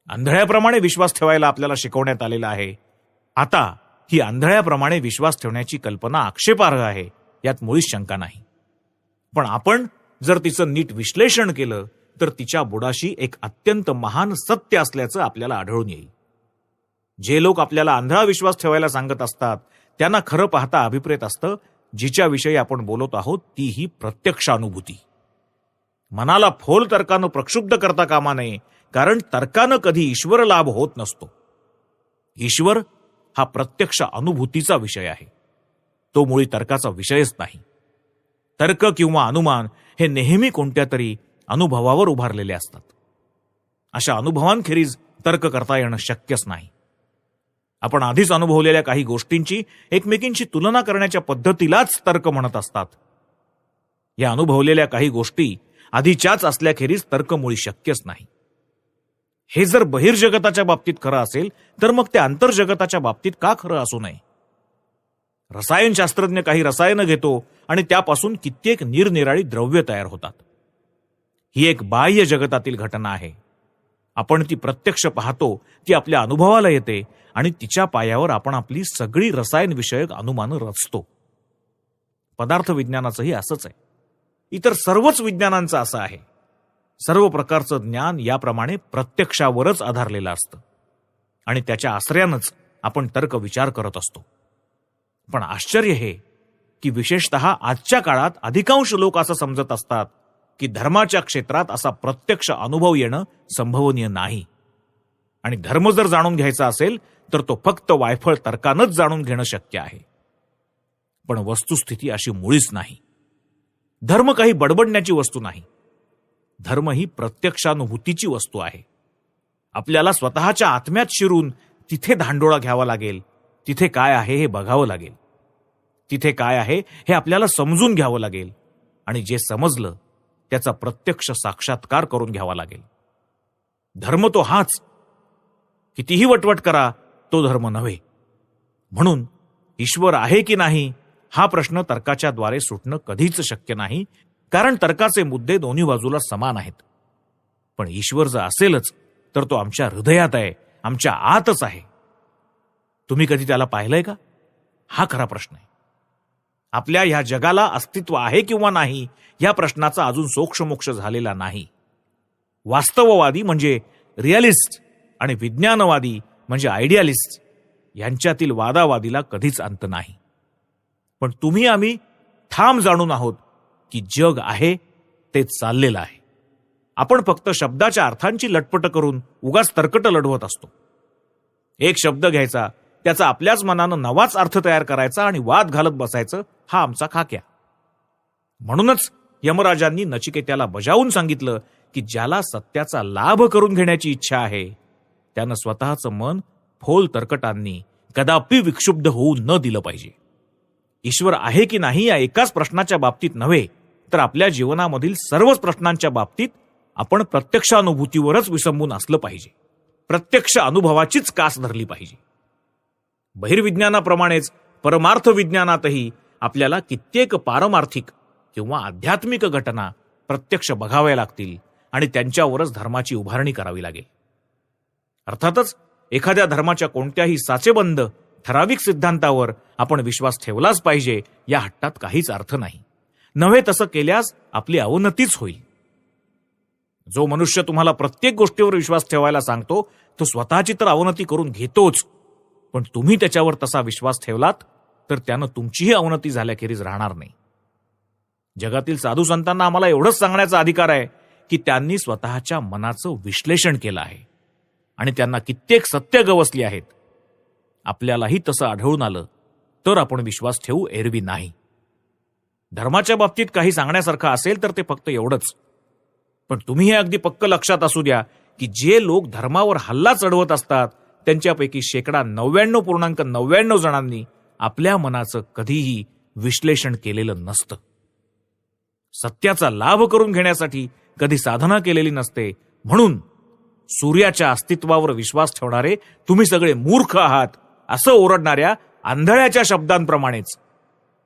आंधळ्याप्रमाणे विश्वास ठेवायला आपल्याला शिकवण्यात आलेलं आहे. आता ही आंधळ्याप्रमाणे विश्वास ठेवण्याची कल्पना आक्षेपार्ह आहे, यात मुळीच शंका नाही. पण आपण जर तिचं नीट विश्लेषण केलं तर तिच्या बुडाशी एक अत्यंत महान सत्य असल्याचं आपल्याला आढळून येईल. जे लोक आपल्याला आंधळा विश्वास ठेवायला सांगत असतात त्यांना खरं पाहता अभिप्रेत असतं, जिच्याविषयी आपण बोलत आहोत ती ही प्रत्यक्षानुभूती. मनाला फोल तर्कानं प्रक्षुब्ध करता कामा नये, कारण तर्कानं कधी ईश्वर लाभ होत नसतो. ईश्वर हा प्रत्यक्ष अनुभूतीचा विषय आहे, तो मुळी तर्काचा विषयच नाही. तर्क किंवा अनुमान हे नेहमी कोणत्या तरी अनुभवावर उभारलेले असतात. अशा अनुभवांखेरीज तर्क करता येणं शक्यच नाही. आपण आधीच अनुभवलेल्या काही गोष्टींची एकमेकींची तुलना करण्याच्या पद्धतीलाच तर्क म्हणत असतात. या अनुभवलेल्या काही गोष्टी आधीच्याच असल्याखेरीज तर्क मुळी शक्यच नाही. हे जर बहिर्जगताच्या बाबतीत खरं असेल तर मग ते आंतरजगताच्या बाबतीत का खरं असू नये? रसायनशास्त्रज्ञ काही रसायनं घेतो आणि त्यापासून कित्येक निरनिराळी द्रव्य तयार होतात. ही एक बाह्य जगतातील घटना आहे. आपण ती प्रत्यक्ष पाहतो, ती आपल्या अनुभवाला येते आणि तिच्या पायावर आपण आपली सगळी रसायनविषयक अनुमानं रचतो. पदार्थ विज्ञानाचंही असंच आहे. इतर सर्वच विज्ञानांचं असं आहे. सर्व प्रकारचं ज्ञान याप्रमाणे प्रत्यक्षावरच आधारलेलं असतं आणि त्याच्या आश्रयानंच आपण तर्क विचार करत असतो. पण आश्चर्य हे की विशेषतः आजच्या काळात अधिकांश लोक असं समजत असतात की धर्माच्या क्षेत्रात असा प्रत्यक्ष अनुभव येणं संभवनीय नाही आणि धर्म जर जाणून घ्यायचा असेल तर तो फक्त वायफळ तर्कानंच जाणून घेणं शक्य आहे. पण वस्तुस्थिती अशी मुळीच नाही. धर्म काही बडबडण्याची वस्तू नाही. धर्म ही प्रत्यक्षानुभूतीची वस्तू आहे. आपल्याला स्वतःच्या आत्म्यात शिरून तिथे धांडोळा घ्यावा लागेल. तिथे काय आहे हे बघावं लागेल. तिथे काय आहे हे आपल्याला समजून घ्यावं लागेल आणि जे समजलं त्याचा प्रत्यक्ष साक्षात्कार करून घ्यावा लागेल. धर्म तो हाच. कितीही वटवट करा, तो धर्म नव्हे. म्हणून ईश्वर आहे की नाही हा प्रश्न तर्काच्या द्वारे सुटणं कधीच शक्य नाही, कारण तर्काचे मुद्दे दोन्ही बाजूला समान आहेत. पण ईश्वर जर असेलच तर तो आमच्या हृदयात आहे, आमच्या आतच आहे. तुम्ही कधी त्याला पाहिलंय का? हा खरा प्रश्न आहे. आपल्या ह्या जगाला अस्तित्व आहे किंवा नाही या प्रश्नाचा अजून सोक्षमोक्ष झालेला नाही. वास्तववादी म्हणजे रिअलिस्ट आणि विज्ञानवादी म्हणजे आयडियालिस्ट यांच्यातील वादावादीला कधीच अंत नाही. पण तुम्ही आम्ही ठाम जाणून आहोत की जग आहे ते चाललेलं आहे. आपण फक्त शब्दाच्या अर्थांची लटपट करून उगाच तर्कट लढवत असतो. एक शब्द घ्यायचा, त्याचा आपल्याच मनानं नवाच अर्थ तयार करायचा आणि वाद घालत बसायचं, हा आमचा खाक्या. म्हणूनच यमराजांनी नचिकेत्याला बजावून सांगितलं की ज्याला सत्याचा लाभ करून घेण्याची इच्छा आहे त्यानं स्वतःचं मन फोल तर्कटांनी कदापि विक्षुब्ध होऊ न दिलं पाहिजे. ईश्वर आहे की नाही या एकाच प्रश्नाच्या बाबतीत नव्हे तर आपल्या जीवनामधील सर्वच प्रश्नांच्या बाबतीत आपण प्रत्यक्षानुभूतीवरच विसंबून असलं पाहिजे. प्रत्यक्ष अनुभवाचीच कास धरली पाहिजे. बहिर्विज्ञानाप्रमाणेच परमार्थ विज्ञानातही आपल्याला कित्येक पारमार्थिक किंवा आध्यात्मिक घटना प्रत्यक्ष बघाव्या लागतील आणि त्यांच्यावरच धर्माची उभारणी करावी लागेल. अर्थातच एखाद्या धर्माच्या कोणत्याही साचेबंद ठराविक सिद्धांतावर आपण विश्वास ठेवलाच पाहिजे या हट्टात काहीच अर्थ नाही. नव्हे तसं केल्यास आपली अवनतीच होईल. जो मनुष्य तुम्हाला प्रत्येक गोष्टीवर विश्वास ठेवायला सांगतो तो स्वतःची तर अवनती करून घेतोच, पण तुम्ही त्याच्यावर तसा विश्वास ठेवलात तर त्यानं तुमचीही अवनती झाल्याखेरीज राहणार नाही. जगातील साधू संतांना आम्हाला एवढंच सांगण्याचा अधिकार आहे की त्यांनी स्वतःच्या मनाचं विश्लेषण केलं आहे आणि त्यांना कित्येक सत्य गवसली आहेत. आपल्यालाही तसं आढळून आलं तर आपण विश्वास ठेवू, एरवी नाही. धर्माच्या बाबतीत काही सांगण्यासारखं असेल तर ते फक्त एवढंच. पण तुम्ही हे अगदी पक्क लक्षात असू द्या की जे लोक धर्मावर हल्ला चढवत असतात त्यांच्यापैकी 99.99% जणांनी आपल्या मनाचं कधीही विश्लेषण केलेलं नसतं. सत्याचा लाभ करून घेण्यासाठी कधी साधना केलेली नसते. म्हणून सूर्याच्या अस्तित्वावर विश्वास ठेवणारे तुम्ही सगळे मूर्ख आहात असं ओरडणाऱ्या आंधळ्याच्या शब्दांप्रमाणेच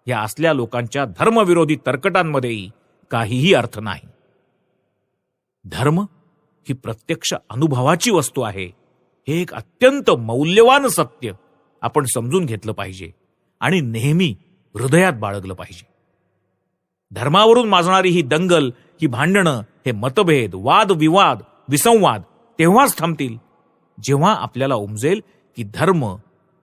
या असल्या लोकांच्या धर्मविरोधी तर्कटांमध्येही काहीही अर्थ नाही. धर्म ही प्रत्यक्ष अनुभवाची वस्तू आहे. हे एक अत्यंत मौल्यवान सत्य आपण समजून घेतलं पाहिजे आणि नेहमी हृदयात बाळगलं पाहिजे. धर्मावरून माजणारी ही दंगल, ही भांडणं, हे मतभेद, वादविवाद, विसंवाद तेव्हाच थांबतील जेव्हा आपल्याला उमजेल की धर्म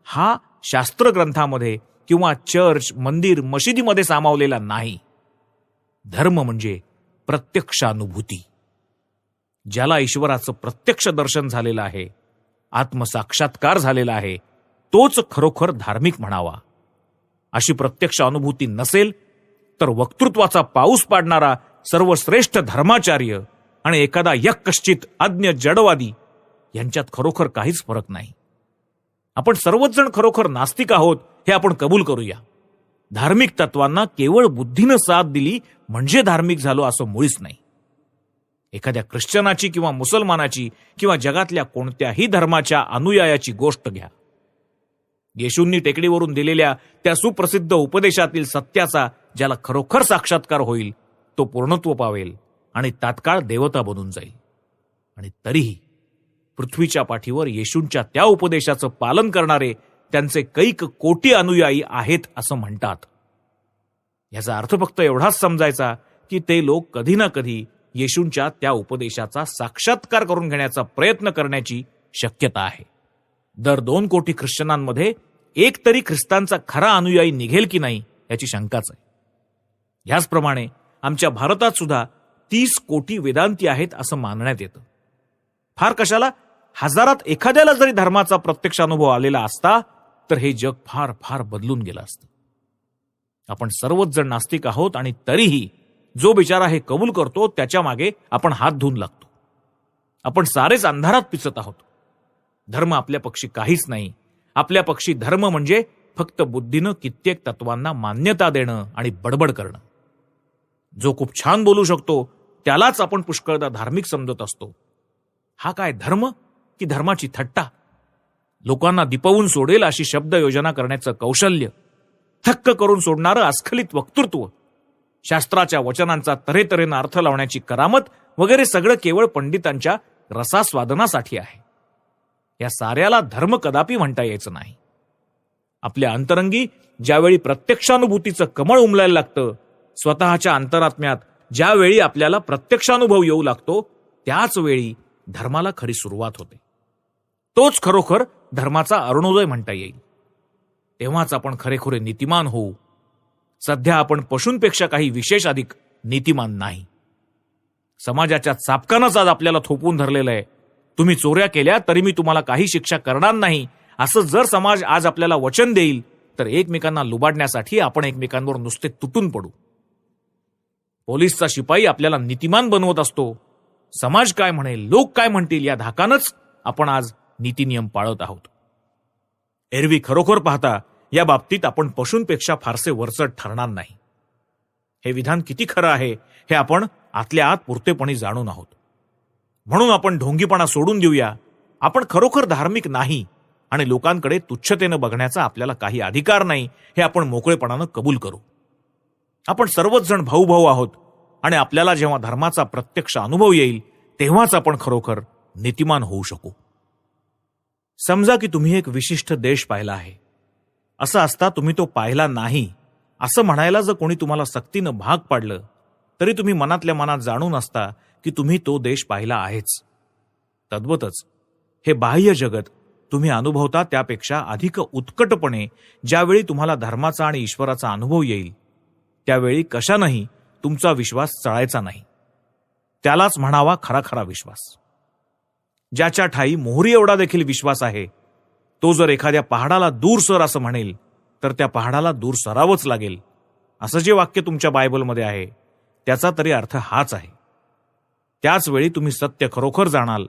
हा शास्त्रग्रंथामध्ये किंवा चर्च, मंदिर, मशिदीमध्ये सामावलेला नाही. धर्म म्हणजे प्रत्यक्षानुभूती. ज्याला ईश्वराचं प्रत्यक्ष दर्शन झालेलं आहे, आत्मसाक्षात्कार झालेला आहे, तोच खरोखर धार्मिक म्हणावा. अशी प्रत्यक्ष अनुभूती नसेल तर वक्तृत्वाचा पाऊस पाडणारा सर्वश्रेष्ठ धर्माचार्य आणि एखादा यक्कश्चित अज्ञ जडवादी यांच्यात खरोखर काहीच फरक नाही. आपण सर्वच जण खरोखर नास्तिक आहोत हे आपण कबूल करूया. धार्मिक तत्वांना केवळ बुद्धीनं साथ दिली म्हणजे धार्मिक झालो असं मुळीच नाही. एखाद्या ख्रिश्चनाची किंवा मुसलमानाची किंवा जगातल्या कोणत्याही धर्माच्या अनुयायाची गोष्ट घ्या. येशूंनी टेकडीवरून दिलेल्या त्या सुप्रसिद्ध उपदेशातील सत्याचा ज्याला खरोखर साक्षात्कार होईल तो पूर्णत्व पावेल आणि तात्काळ देवता बनून जाईल. आणि तरीही पृथ्वीच्या पाठीवर येशूंच्या त्या उपदेशाचं पालन करणारे त्यांचे कैक कोटी अनुयायी आहेत असं म्हणतात. याचा अर्थ फक्त एवढाच समजायचा की ते लोक कधी ना कधी येशूंच्या त्या उपदेशाचा साक्षात्कार करून घेण्याचा प्रयत्न करण्याची शक्यता आहे. दर 2 कोटी ख्रिश्चनांमध्ये एक तरी ख्रिस्तांचा खरा अनुयायी निघेल की नाही याची शंकाच आहे. ह्याचप्रमाणे आमच्या भारतात सुद्धा 30 कोटी वेदांती आहेत असं मानण्यात येतं. फार कशाला हजारात एखाद्याला जरी धर्माचा प्रत्यक्ष अनुभव आलेला असता तर हे जग फार फार बदलून गेलं असतं. आपण सर्वच जण नास्तिक आहोत आणि तरीही जो बिचारा हे कबूल करतो त्याच्या मागे आपण हात धुवून लागतो. आपण सारेच अंधारात पिचत आहोत. धर्म आपल्या पक्षी काहीच नाही. आपल्या पक्षी धर्म म्हणजे फक्त बुद्धीनं कित्येक तत्वांना मान्यता देणं आणि बडबड करणं. जो खूप छान बोलू शकतो त्यालाच आपण पुष्कळदा धार्मिक समजत असतो. हा काय धर्म की धर्माची थट्टा? लोकांना दिपवून सोडेल अशी शब्द योजना करण्याचं कौशल्य, थक्क करून सोडणारं अस्खलित वक्तृत्व, शास्त्राच्या वचनांचा तऱ्हेतऱ्हेनं अर्थ लावण्याची करामत वगैरे सगळं केवळ पंडितांच्या रसास्वादनासाठी आहे. या साऱ्याला धर्म कदापि म्हणता यायचं नाही. आपल्या अंतरंगी ज्यावेळी प्रत्यक्षानुभूतीचं कमळ उमलायला लागतं, स्वतःच्या अंतरात्म्यात ज्यावेळी आपल्याला प्रत्यक्षानुभव येऊ लागतो त्याच वेळी धर्माला खरी सुरुवात होते. तोच खरोखर धर्माचा अरुणोदय म्हणता येईल. तेव्हाच आपण खरेखुरे नीतिमान होऊ. सध्या आपण पशूंपेक्षा काही विशेष अधिक नीतिमान नाही. समाजाच्या चापकानंच आज आपल्याला थोपवून धरलेलं आहे. तुम्ही चोऱ्या केल्या तरी मी तुम्हाला काही शिक्षा करणार नाही असं जर समाज आज आपल्याला वचन देईल तर एकमेकांना लुबाडण्यासाठी आपण एकमेकांवर नुसते तुटून पडू. पोलिसचा शिपाई आपल्याला नीतिमान बनवत असतो. समाज काय म्हणेल, लोक काय म्हणतील या धाकानंच आपण आज नीतिनियम पाळत आहोत. एरवी खरोखर पाहता या बाबतीत आपण पशूंपेक्षा फारसे वरचढ ठरणार नाही. हे विधान किती खरं आहे हे आपण आतल्या आत पुरतेपणी जाणून आहोत. म्हणून आपण ढोंगीपणा सोडून देऊया. आपण खरोखर धार्मिक नाही आणि लोकांकडे तुच्छतेनं बघण्याचा आपल्याला काही अधिकार नाही हे आपण मोकळेपणानं कबूल करू. आपण सर्वच जण भाऊ भाऊ आहोत आणि आपल्याला जेव्हा धर्माचा प्रत्यक्ष अनुभव येईल तेव्हाच आपण खरोखर नीतिमान होऊ शकू. समजा की तुम्ही एक विशिष्ट देश पाहिला आहे. असं असता तुम्ही तो पाहिला नाही असं म्हणायला जर कोणी तुम्हाला सक्तीनं भाग पाडलं तरी तुम्ही मनातल्या मनात जाणून असता की तुम्ही तो देश पाहिला आहेच. तद्वतच हे बाह्य जगत तुम्ही अनुभवता त्यापेक्षा अधिक उत्कटपणे ज्यावेळी तुम्हाला धर्माचा आणि ईश्वराचा अनुभव येईल त्यावेळी कशानंही तुमचा विश्वास चळायचा नाही. त्यालाच म्हणावा खरा खरा विश्वास. ज्याच्या ठाई मोहरी एवढा देखील विश्वास आहे तो जर एखाद्या पहाडाला दूर सर असं म्हणेल तर त्या पहाडाला दूर सरावंच लागेल. असं जे वाक्य तुमच्या बायबलमध्ये आहे त्याचा तरी अर्थ हाच आहे. त्याच वेळी तुम्ही सत्य खरोखर जाणाल,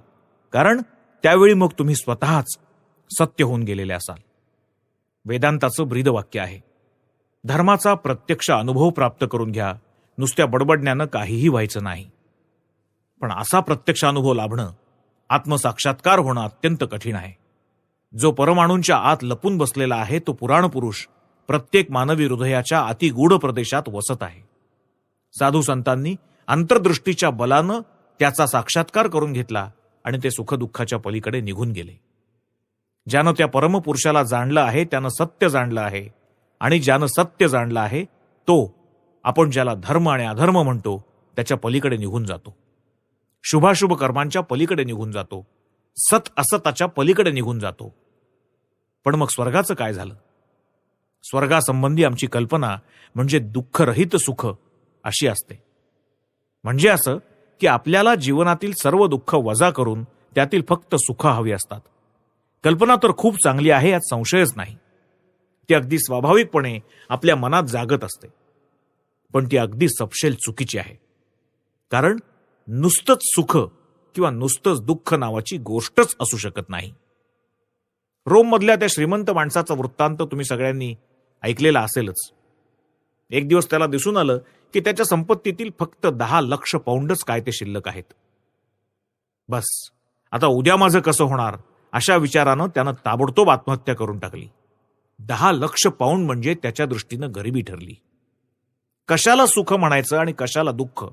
कारण त्यावेळी मग तुम्ही स्वतःच सत्य होऊन गेलेले असाल. वेदांताचं ब्रीदवाक्य आहे, धर्माचा प्रत्यक्ष अनुभव प्राप्त करून घ्या, नुसत्या बडबडण्यानं काहीही व्हायचं नाही. पण असा प्रत्यक्ष अनुभव लाभणं, आत्मसाक्षात्कार होणं अत्यंत कठीण आहे. जो परमाणूंच्या आत लपून बसलेला आहे तो पुराण पुरुष प्रत्येक मानवी हृदयाच्या अतिगूढ प्रदेशात वसत आहे. साधू संतांनी अंतर्दृष्टीच्या बलानं त्याचा साक्षात्कार करून घेतला आणि ते सुखदुःखाच्या पलीकडे निघून गेले. ज्यानं त्या परमपुरुषाला जाणलं आहे त्यानं सत्य जाणलं आहे, आणि ज्यानं सत्य जाणलं आहे तो, आपण ज्याला धर्म आणि अधर्म म्हणतो, त्याच्या पलीकडे निघून जातो. शुभाशुभ कर्मांच्या पलीकडे निघून जातो, सत असताच्या पलीकडे निघून जातो. पण मग स्वर्गाचं काय झालं? स्वर्गासंबंधी आमची कल्पना म्हणजे दुःखरहित सुख अशी असते. म्हणजे असं की आपल्याला जीवनातील सर्व दुःख वजा करून त्यातील फक्त सुख हवी असतात. कल्पना तर खूप चांगली आहे, यात संशयच नाही. ती अगदी स्वाभाविकपणे आपल्या मनात जागत असते. पण ती अगदी सपशेल चुकीची आहे. कारण नुसतंच सुख किंवा नुसतंच दुःख नावाची गोष्टच असू शकत नाही. रोममधल्या त्या श्रीमंत माणसाचा वृत्तांत तुम्ही सगळ्यांनी ऐकलेला असेलच. एक दिवस त्याला दिसून आलं की त्याच्या संपत्तीतील फक्त 10 लाख पाऊंडच काय ते शिल्लक आहेत. बस, आता उद्या माझं कसं होणार अशा विचारानं त्यानं ताबडतोब आत्महत्या करून टाकली. 10 लाख पाऊंड म्हणजे त्याच्या दृष्टीनं गरिबी ठरली. कशाला सुख म्हणायचं आणि कशाला दुःख?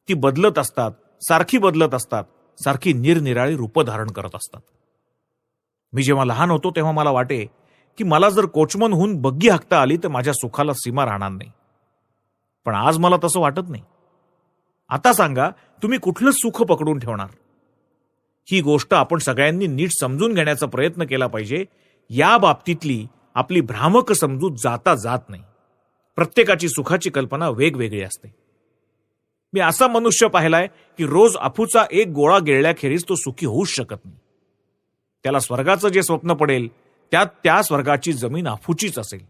ती बदलत असतात, सारखी बदलत असतात, सारखी निरनिराळी रूपं धारण करत असतात. मी जेव्हा लहान होतो तेव्हा मला वाटे की मला जर कोचमन होऊन बग्गी हाकता आली तर माझ्या सुखाला सीमा राहणार नाही. पण आज मला तसं वाटत नाही. आता सांगा, तुम्ही कुठलं सुख पकडून ठेवणार? ही गोष्ट आपण सगळ्यांनी नीट समजून घेण्याचा प्रयत्न केला पाहिजे. या बाबतीतली आपली भ्रामक समजूत जाता जात नाही. प्रत्येकाची सुखाची कल्पना वेगवेगळी असते. मी असा मनुष्य पाहिलाय की रोज अफूचा एक गोळा गिळल्याखेरीज तो सुखी होऊच शकत नाही. त्याला स्वर्गाचं जे स्वप्न पडेल त्यात त्या स्वर्गाची जमीन अफूचीच असेल.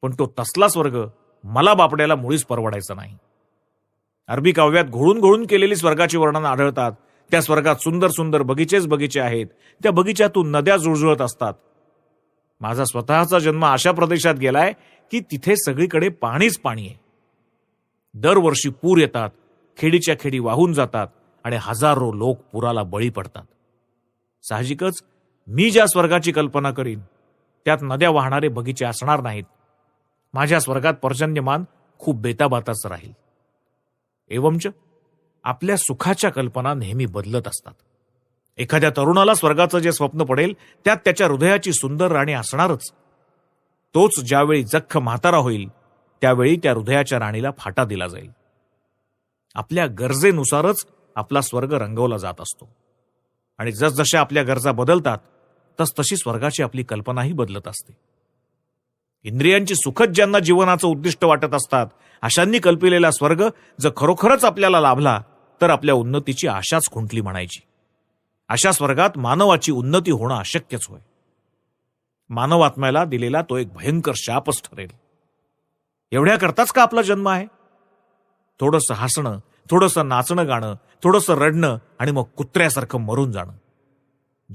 पण तो तसला स्वर्ग मला बापड्याला मुळीच परवडायचा नाही. अरबी काव्यात घोळून घोळून केलेली स्वर्गाची वर्णनं आढळतात. त्या स्वर्गात सुंदर सुंदर बगीचेच बगीचे आहेत. त्या बगीच्यातून नद्या जुळजुळत असतात. माझा स्वतःचा जन्म अशा प्रदेशात गेलाय की तिथे सगळीकडे पाणीच पाणी आहे. दरवर्षी पूर येतात, खेडीच्या खेडी वाहून जातात आणि हजारो लोक पुराला बळी पडतात. साहजिकच मी ज्या स्वर्गाची कल्पना करीन त्यात नद्या वाहणारे बगीचे असणार नाहीत. माझ्या स्वर्गात पर्जन्यमान खूप बेताबाताच राहील. एवंच आपल्या सुखाच्या कल्पना नेहमी बदलत असतात. एखाद्या तरुणाला स्वर्गाचं जे स्वप्न पडेल त्यात त्याच्या हृदयाची सुंदर राणी असणारच. तोच ज्यावेळी जख्ख म्हातारा होईल त्यावेळी त्या हृदयाच्या राणीला फाटा दिला जाईल. आपल्या गरजेनुसारच आपला स्वर्ग रंगवला जात असतो. आणि जसजशा आपल्या गरजा बदलतात तसतशी स्वर्गाची आपली कल्पनाही बदलत असते. इंद्रियांची सुखच ज्यांना जीवनाचं उद्दिष्ट वाटत असतात अशांनी कल्पिलेला स्वर्ग जर खरोखरच आपल्याला लाभला तर आपल्या उन्नतीची आशाच खुंटली म्हणायची. अशा स्वर्गात मानवाची उन्नती होणं अशक्यच होय. मानवात्म्याला दिलेला तो एक भयंकर शापच ठरेल. एवढ्या करताच का आपला जन्म आहे? थोडंसं हसणं, थोडंसं नाचणं गाणं, थोडंसं रडणं आणि मग कुत्र्यासारखं मरून जाणं.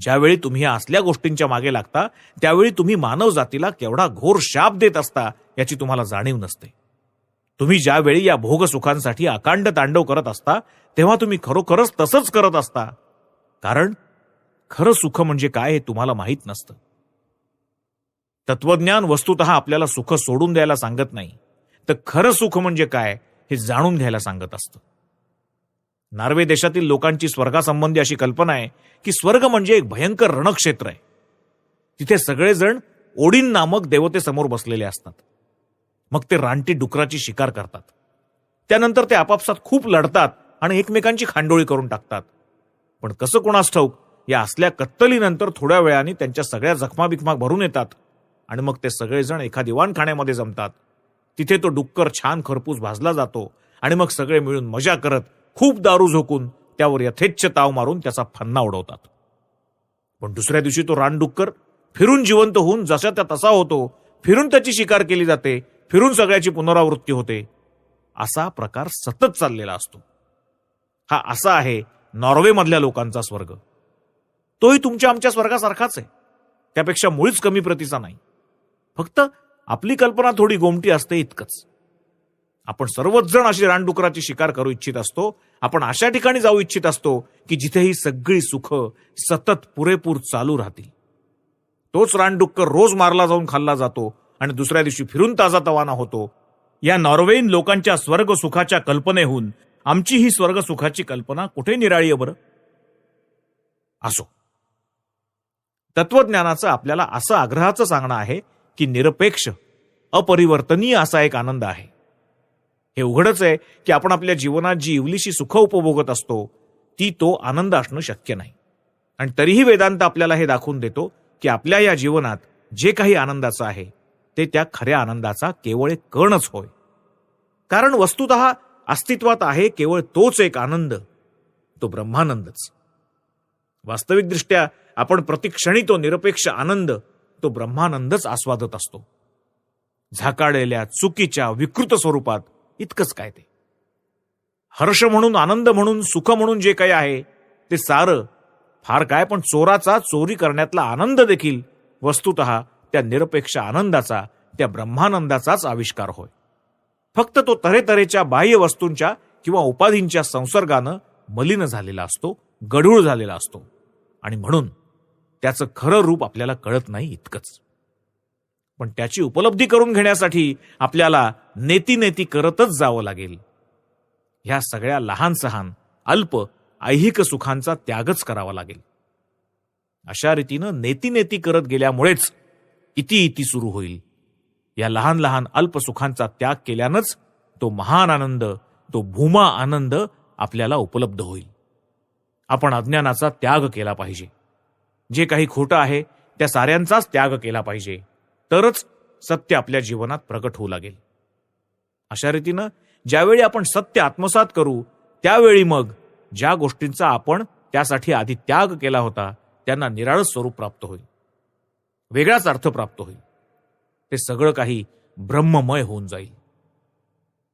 ज्यावेळी तुम्ही या असल्या गोष्टींच्या मागे लागता त्यावेळी तुम्ही मानव जातीला केवढा घोर शाप देत असता याची तुम्हाला जाणीव नसते. तुम्ही ज्यावेळी या भोगसुखांसाठी अकांड तांडव करत असता तेव्हा तुम्ही खरोखरच तसंच करत असता. कारण खरं सुख म्हणजे काय हे तुम्हाला माहीत नसतं. तत्वज्ञान वस्तुतः आपल्याला सुख सोडून द्यायला सांगत नाही, तर खरं सुख म्हणजे काय हे जाणून घ्यायला सांगत असतं. नॉर्वे देशातील लोकांची स्वर्गासंबंधी अशी कल्पना आहे की स्वर्ग म्हणजे एक भयंकर रणक्षेत्र आहे. तिथे सगळेजण ओडिन नामक देवतेसमोर बसलेले असतात. मग ते रानटी डुकराची शिकार करतात. त्यानंतर ते आपापसात खूप लढतात आणि एकमेकांची खांडोळी करून टाकतात. पण कसं कोणास ठाऊक या असल्या कत्तलीनंतर थोड्या वेळाने त्यांच्या सगळ्या जखमा बिखमा भरून येतात आणि मग ते सगळेजण एका दिवाणखान्यामध्ये जमतात. तिथे तो डुक्कर छान खरपूस भाजला जातो आणि मग सगळे मिळून मजा करत खूप दारू झोकून त्यावर यथेच्छ ताव मारून त्याचा फन्ना उडवतात. पण दुसऱ्या दिवशी तो रानडुक्कर फिरून जिवंत होऊन जसा त्या तसा होतो. फिरून त्याची शिकार केली जाते. फिरून सगळ्याची पुनरावृत्ती होते. असा प्रकार सतत चाललेला असतो. हा असा आहे नॉर्वेमधल्या लोकांचा स्वर्ग. तोही तुमच्या आमच्या स्वर्गासारखाच आहे. त्यापेक्षा मुळीच कमी प्रतीचा नाही. फक्त आपली कल्पना थोडी गोमटी असते इतकंच. आपण सर्वच जण अशी रानडुकराची शिकार करू इच्छित असतो. आपण अशा ठिकाणी जाऊ इच्छित असतो की जिथे ही सगळी सुख सतत पुरेपूर चालू राहतील. तोच रानडुक्कर रोज मारला जाऊन खाल्ला जातो आणि दुसऱ्या दिवशी फिरून ताजा तवाना होतो. या नॉर्वेईन लोकांच्या स्वर्ग सुखाच्या कल्पनेहून आमची ही स्वर्ग सुखाची कल्पना कुठे निराळी आहे बरं? असो, तत्वज्ञानाचं आपल्याला असं आग्रहाचं सांगणं आहे की निरपेक्ष अपरिवर्तनीय असा एक आनंद आहे. हे उघडच आहे की आपण आपल्या जीवनात जी इवलीशी सुख उपभोगत असतो ती तो आनंद असणं शक्य नाही. आणि तरीही वेदांत आपल्याला हे दाखवून देतो की आपल्या या जीवनात जे काही आनंदाचं आहे ते त्या खऱ्या आनंदाचा केवळ एक कणच होय. कारण वस्तुतः अस्तित्वात आहे केवळ तोच एक आनंद, तो ब्रह्मानंदच. वास्तविकदृष्ट्या आपण प्रतिक्षणी तो निरपेक्ष आनंद, तो ब्रह्मानंदच आस्वादत असतो. झाकाळलेल्या चुकीच्या विकृत स्वरूपात इतकंच काय ते. हर्ष म्हणून, आनंद म्हणून, सुख म्हणून जे काही आहे ते सारं फार काय, पण चोराचा चोरी करण्यातला आनंद देखील वस्तुतः त्या निरपेक्ष आनंदाचा, त्या ब्रह्मानंदाचाच आविष्कार होय. फक्त तो तऱ्हेतऱ्हेच्या बाह्य वस्तूंच्या किंवा उपाधींच्या संसर्गानं मलिन झालेला असतो, गढूळ झालेला असतो. आणि म्हणून त्याचं खरं रूप आपल्याला कळत नाही इतकंच. पण त्याची उपलब्धी करून घेण्यासाठी आपल्याला नेती करतच जावं लागेल. ह्या सगळ्या लहान सहान अल्प ऐहिक सुखांचा त्यागच करावा लागेल. अशा रीतीनं नेती करत गेल्यामुळेच इति सुरू होईल. या लहान लहान अल्प सुखांचा त्याग केल्यानंच तो महान आनंद, तो भूमा आनंद आपल्याला उपलब्ध होईल. आपण अज्ञानाचा त्याग केला पाहिजे. जे काही खोटं आहे त्या साऱ्यांचाच त्याग केला पाहिजे. तरच सत्य आपल्या जीवनात प्रकट होऊ लागेल. अशा रीतीनं ज्यावेळी आपण सत्य आत्मसात करू त्यावेळी मग ज्या गोष्टींचा आपण त्यासाठी आधी त्याग केला होता त्यांना निराळं स्वरूप प्राप्त होईल, वेगळाच अर्थ प्राप्त होईल. ते सगळं काही ब्रह्ममय होऊन जाईल.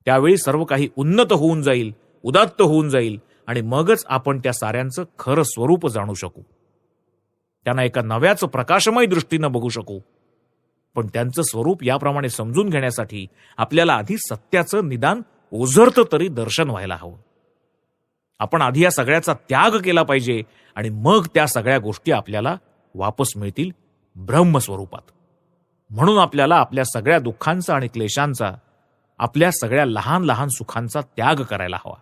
त्यावेळी सर्व काही उन्नत होऊन जाईल, उदात्त होऊन जाईल आणि मगच आपण त्या साऱ्यांचं खरं स्वरूप जाणू शकू. त्यांना एका नव्याच प्रकाशमय दृष्टीनं बघू शकू. पण त्यांचं स्वरूप याप्रमाणे समजून घेण्यासाठी आपल्याला आधी सत्याचं निदान ओझरतं तरी दर्शन व्हायला हवं. आपण आधी या सगळ्याचा त्याग केला पाहिजे आणि मग त्या सगळ्या गोष्टी आपल्याला वापस मिळतील ब्रह्मस्वरूपात. म्हणून आपल्याला आपल्या सगळ्या दुःखांचा आणि क्लेशांचा, आपल्या सगळ्या लहान लहान सुखांचा त्याग करायला हवा.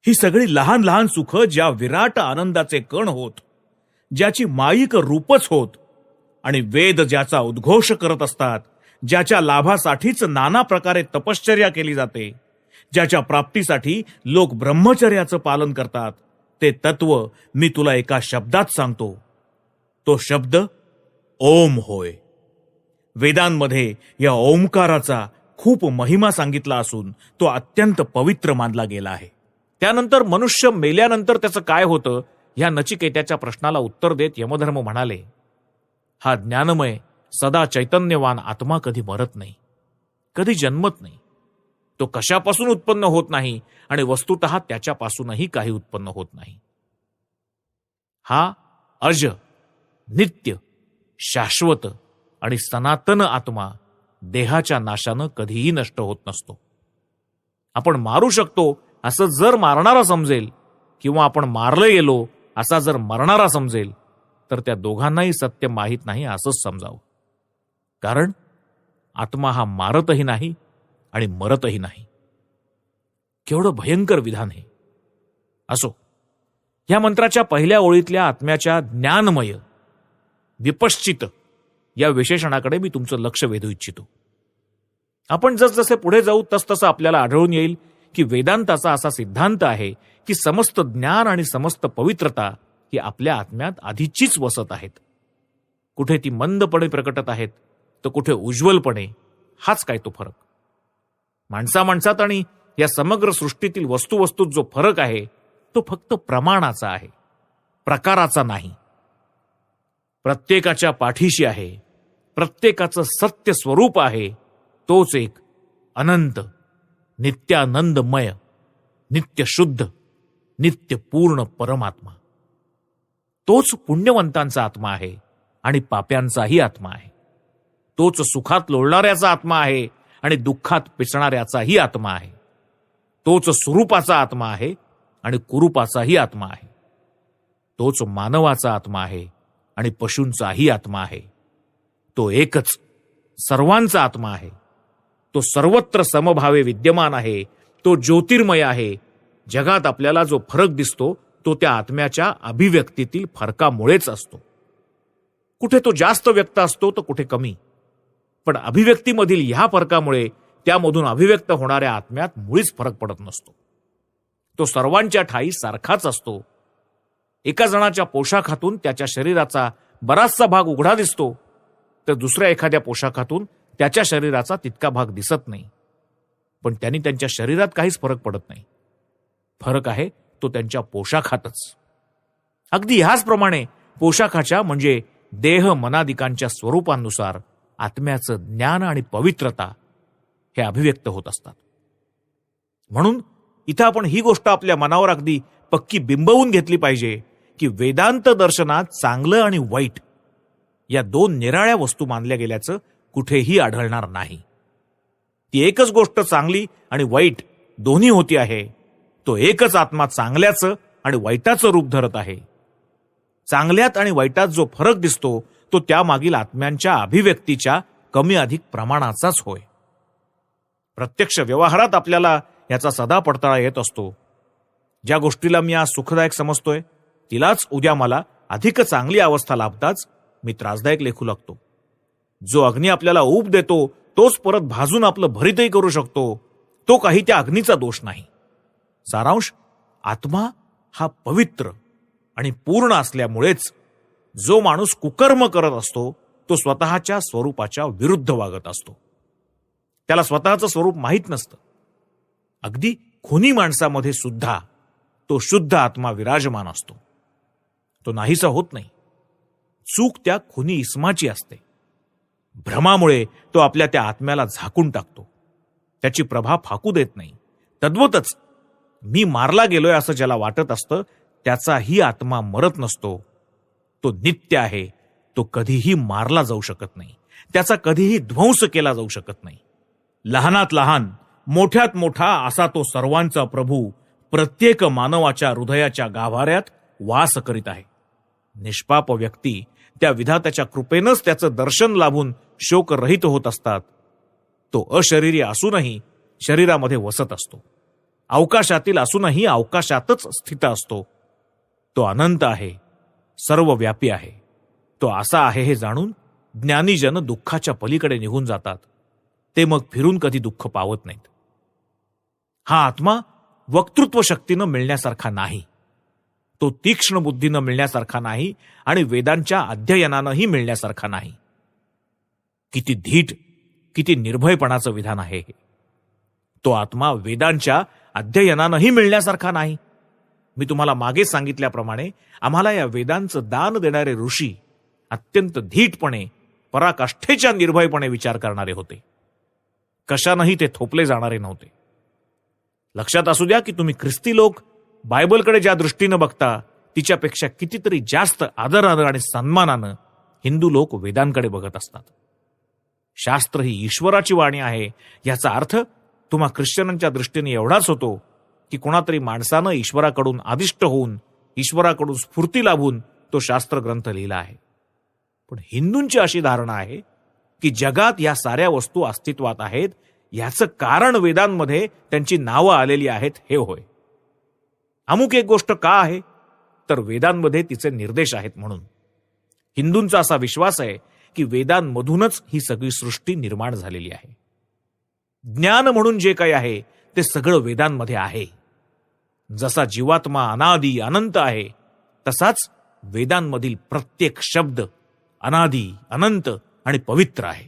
ही सगळी लहान लहान सुख ज्या विराट आनंदाचे कण होत, ज्याची माईक रूपच होत आणि वेद ज्याचा उद्घोष करत असतात, ज्याच्या लाभासाठीच नाना प्रकारे तपश्चर्या केली जाते, ज्याच्या प्राप्तीसाठी लोक ब्रह्मचर्याचं पालन करतात, ते तत्व मी तुला एका शब्दात सांगतो. तो शब्द ओम होय. वेदांमध्ये या ओंकाराचा खूप महिमा सांगितला असून तो अत्यंत पवित्र मानला गेला आहे. त्यानंतर मनुष्य मेल्यानंतर त्याचं काय होतं ह्या नचिकेत्याच्या प्रश्नाला उत्तर देत यमधर्म म्हणाले, हा ज्ञानमय सदा चैतन्यवान आत्मा कधी मरत नाही, कधी जन्मत नाही. तो कशापासून उत्पन्न होत नाही आणि वस्तुतः त्याच्यापासूनही काही उत्पन्न होत नाही. हा अज, नित्य, शाश्वत आणि सनातन आत्मा देहाच्या नाशानं कधीही नष्ट होत नसतो. आपण मारू शकतो असं जर मारणारा समजेल किंवा आपण मारले गेलो असा जर मरणारा समजेल तर त्या दोघांनाही सत्य माहीत नाही असंच समजावं. कारण आत्मा हा मारतही नाही आणि मरतही नाही. केवढं भयंकर विधान हे. असो, या मंत्राच्या पहिल्या ओळीतल्या आत्म्याच्या ज्ञानमय, विपश्चित या विशेषणाकडे मी तुमचं लक्ष वेधू इच्छितो. आपण जसजसे पुढे जाऊ तसतसं आपल्याला आढळून येईल की वेदांताचा असा सिद्धांत आहे की समस्त ज्ञान आणि समस्त पवित्रता ही आपल्या आत्म्यात आधीचीच वसत आहेत. कुठे ती मंदपणे प्रकटत आहेत तर कुठे उज्ज्वलपणे. हाच काय तो फरक. माणसात आणि या समग्र सृष्टीतील वस्तूत जो फरक आहे तो फक्त प्रमाणाचा आहे, प्रकाराचा नाही. प्रत्येकाच्या पाठीशी आहे, प्रत्येकाचं सत्य स्वरूप आहे. तोच एक अनंत, नित्यानंदमय, नित्य शुद्ध, नित्य पूर्ण परमात्मा. तोच पुण्यवंतांचा आत्मा आहे आणि पाप्यांचाही आत्मा आहे. तोच सुखात लोळणाऱ्याचा आत्मा आहे आणि दुःखात पिचणाऱ्याचाही आत्मा आहे. तोच स्वरूपाचा आत्मा आहे आणि कुरूपाचाही आत्मा आहे. तोच मानवाचा आत्मा आहे आणि पशूंचाही आत्मा आहे. तो एकच सर्वांचा आत्मा आहे. तो सर्वत्र समभावे विद्यमान आहे. तो ज्योतिर्मय आहे. जगात आपल्याला जो फरक दिसतो तो त्या आत्म्याच्या अभिव्यक्तीतील फरकामुळेच असतो. कुठे तो जास्त व्यक्त असतो तर कुठे कमी, पण अभिव्यक्तीमधील ह्या फरकामुळे त्यामधून अभिव्यक्त होणाऱ्या आत्म्यात मुळीच फरक पडत नसतो. तो सर्वांच्या ठायी सारखाच असतो. एका जणाच्या पोशाखातून त्याच्या शरीराचा बराचसा भाग उघडा दिसतो, तर दुसऱ्या एखाद्या पोशाखातून त्याच्या शरीराचा तितका भाग दिसत नाही. पण त्यांनी त्यांच्या शरीरात काहीच फरक पडत नाही. फरक आहे तो त्यांच्या पोशाखातच. अगदी ह्याचप्रमाणे पोशाखाच्या म्हणजे देह मनादिकांच्या स्वरूपानुसार आत्म्याचं ज्ञान आणि पवित्रता हे अभिव्यक्त होत असतात. म्हणून इथं आपण ही गोष्ट आपल्या मनावर अगदी पक्की बिंबवून घेतली पाहिजे की वेदांत दर्शनात चांगलं आणि वाईट या दोन निराळ्या वस्तू मानल्या गेल्याचं कुठेही आढळणार नाही. ती एकच गोष्ट चांगली आणि वाईट दोन्ही होती आहे. तो एकच आत्मा चांगल्याचं आणि वाईटाचं रूप धरत आहे. चांगल्यात आणि वाईटात जो फरक दिसतो तो त्यामागील आत्म्यांच्या अभिव्यक्तीच्या कमी अधिक प्रमाणाचाच होय. प्रत्यक्ष व्यवहारात आपल्याला याचा सदा पडताळा येत असतो. ज्या गोष्टीला मी आज सुखदायक समजतोय तिलाच उद्या मला अधिक चांगली अवस्था लाभताच मी त्रासदायक लेखू लागतो. जो अग्नी आपल्याला ऊब देतो तोच परत भाजून आपलं भरितही करू शकतो. तो काही त्या अग्नीचा दोष नाही. सारांश, आत्मा हा पवित्र आणि पूर्ण असल्यामुळेच जो माणूस कुकर्म करत असतो तो स्वतःच्या स्वरूपाच्या विरुद्ध वागत असतो. त्याला स्वतःचं स्वरूप माहीत नसतं. अगदी खुनी माणसामध्ये सुद्धा तो शुद्ध आत्मा विराजमान असतो. तो नाहीसा होत नाही. चूक त्या खुनी इस्माची असते. भ्रमामुळे तो आपल्या त्या आत्म्याला झाकून टाकतो. त्याची प्रभा फाकू देत नाही. तद्वतच मी मारला गेलोय असं ज्याला वाटत असतं त्याचाही आत्मा मरत नसतो. तो नित्य आहे. तो कधीही मारला जाऊ शकत नाही. त्याचा कधीही ध्वंस केला जाऊ शकत नाही. लहानात लहान मोठ्यात मोठा असा तो सर्वांचा प्रभू प्रत्येक मानवाच्या हृदयाच्या गाभाऱ्यात वास करीत आहे. निष्पाप व्यक्ती त्या विधात्याच्या कृपेनंच त्याचं दर्शन लाभून शोकरहित होत असतात. तो अशरीरी असूनही शरीरामध्ये वसत असतो. अवकाशातील असूनही अवकाशातच स्थित असतो. तो अनंत आहे. सर्वव्यापी आहे. तो असा आहे हे जाणून ज्ञानीजन दुःखाच्या पलीकडे निघून जातात. ते मग फिरून कधी दुःख पावत नाहीत. हा आत्मा वक्तृत्व शक्तीनं मिळण्यासारखा नाही. तो तीक्ष्ण बुद्धीनं मिळण्यासारखा नाही आणि वेदांच्या अध्ययनानंही मिळण्यासारखा नाही. किती धीट, किती निर्भयपणाचं विधान आहे हे. तो आत्मा वेदांच्या अध्ययनानंही मिळण्यासारखा नाही. मी तुम्हाला मागे सांगितल्याप्रमाणे आम्हाला या वेदांचं दान देणारे ऋषी अत्यंत धीटपणे, पराकाष्ठेच्या निर्भयपणे विचार करणारे होते. कशानंही ते थोपले जाणारे नव्हते. लक्षात असू द्या की तुम्ही ख्रिस्ती लोक बायबलकडे ज्या दृष्टीनं बघता तिच्यापेक्षा कितीतरी जास्त आदरानं आणि सन्मानानं हिंदू लोक वेदांकडे बघत असतात. शास्त्र ही ईश्वराची वाणी आहे याचा अर्थ तुम्हा ख्रिश्चनांच्या दृष्टीने एवढाच होतो की कोणातरी माणसानं ईश्वराकडून आदिष्ट होऊन, ईश्वराकडून स्फूर्ती लाभून तो शास्त्र ग्रंथ लिहिला आहे. पण हिंदूंची अशी धारणा आहे की जगात या साऱ्या वस्तू अस्तित्वात आहेत याचं कारण वेदांमध्ये त्यांची नावं आलेली आहेत हे होय. अमुक एक गोष्ट का आहे तर वेदांमध्ये तिचे निर्देश आहेत म्हणून. हिंदूंचा असा विश्वास आहे की वेदांमधूनच ही सगळी सृष्टी निर्माण झालेली आहे. ज्ञान म्हणून जे काही आहे ते सगळं वेदांमध्ये आहे. जसा जीवात्मा अनादी अनंत आहे तसाच वेदांमधील प्रत्येक शब्द अनादी, अनंत आणि पवित्र आहे.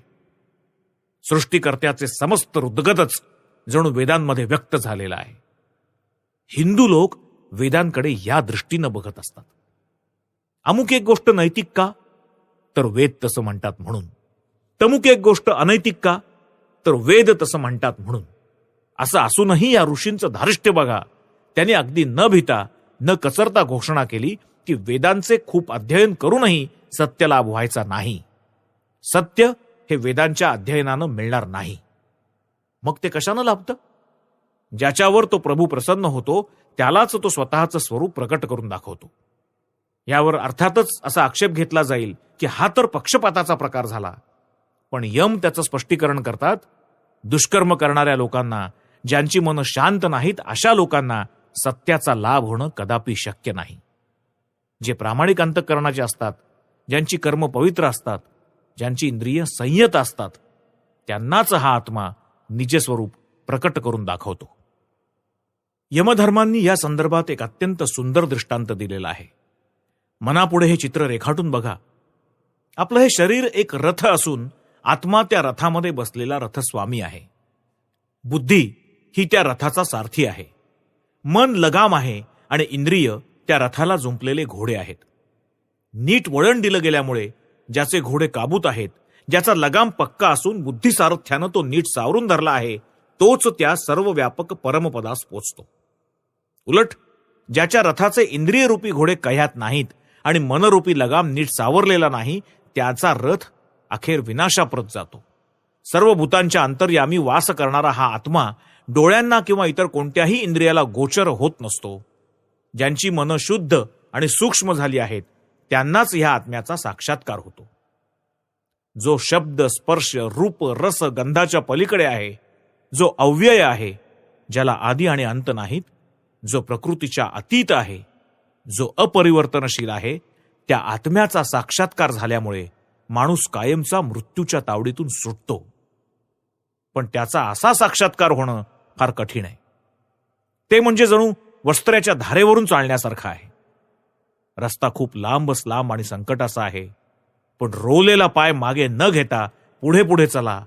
सृष्टीकर्त्याचे समस्त हृदगतच जणू वेदांमध्ये व्यक्त झालेला आहे. हिंदू लोक वेदांकडे या दृष्टीनं बघत असतात. अमुक एक गोष्ट नैतिक का तर वेद तसं म्हणतात म्हणून. तमुक एक गोष्ट अनैतिक का तर वेद तसं म्हणतात म्हणून. असं असूनही या ऋषींचं धारिष्ट्य बघा. त्यांनी अगदी न भिता न कचरता घोषणा केली की वेदांचे खूप अध्ययन करूनही सत्य लाभ व्हायचा नाही. सत्य हे वेदांच्या अध्ययनानं मिळणार नाही. मग ते कशानं लाभतं? ज्याच्यावर तो प्रभू प्रसन्न होतो त्यालाच तो स्वतःचं स्वरूप प्रकट करून दाखवतो. यावर अर्थातच असा आक्षेप घेतला जाईल की हा तर पक्षपाताचा प्रकार झाला. पण यम त्याचं स्पष्टीकरण करतात, दुष्कर्म करणाऱ्या लोकांना, ज्यांची मनं शांत नाहीत, अशा लोकांना सत्याचा लाभ होणं कदापि शक्य नाही. जे प्रामाणिक अंतःकरणाचे असतात, ज्यांची कर्म पवित्र असतात, ज्यांची इंद्रिय संयत असतात, त्यांनाच हा आत्मा निजस्वरूप प्रकट करून दाखवतो. यमधर्मांनी या संदर्भात एक अत्यंत सुंदर दृष्टांत दिलेला आहे. मनापुढे हे चित्र रेखाटून बघा. आपलं हे शरीर एक रथ असून आत्मा त्या रथामध्ये बसलेला रथस्वामी आहे. बुद्धी ही त्या रथाचा सारथी आहे. मन लगाम आहे आणि इंद्रिय त्या रथाला जुंपलेले घोडे आहेत. नीट वळण दिलं गेल्यामुळे ज्याचे घोडे काबूत आहेत, ज्याचा लगाम पक्का असून बुद्धी सारथ्यानं तो नीट सावरून धरला आहे, तोच त्या सर्वव्यापक परमपदास पोचतो. उलट ज्याच्या रथाचे इंद्रियरूपी घोडे कह्यात नाहीत आणि मनरूपी लगाम नीट सावरलेला नाही, त्याचा रथ अखेर विनाशाप्रत जातो. सर्व भूतांच्या अंतर्यामी वास करणारा हा आत्मा डोळ्यांना किंवा इतर कोणत्याही इंद्रियाला गोचर होत नसतो. ज्यांची मनं शुद्ध आणि सूक्ष्म झाली आहेत त्यांनाच ह्या आत्म्याचा साक्षात्कार होतो. जो शब्द, स्पर्श, रूप, रस, गंधाच्या पलीकडे आहे, जो अव्यय आहे, ज्याला आदी आणि अंत नाहीत, जो प्रकृतीच्या अतीत आहे, जो अपरिवर्तनशील आहे, त्या आत्म्याचा साक्षात्कार झाल्यामुळे माणूस कायमचा मृत्यूच्या तावडीतून सुटतो. पण त्याचा असा साक्षात्कार होणं फार कठीण आहे. ते म्हणजे जणू वस्त्र्याच्या धारेवरून चालण्यासारखं आहे. रस्ता खूप लांबच लांब आणि संकटाचा आहे, पण रोवलेला पाय मागे न घेता पुढे पुढे चला.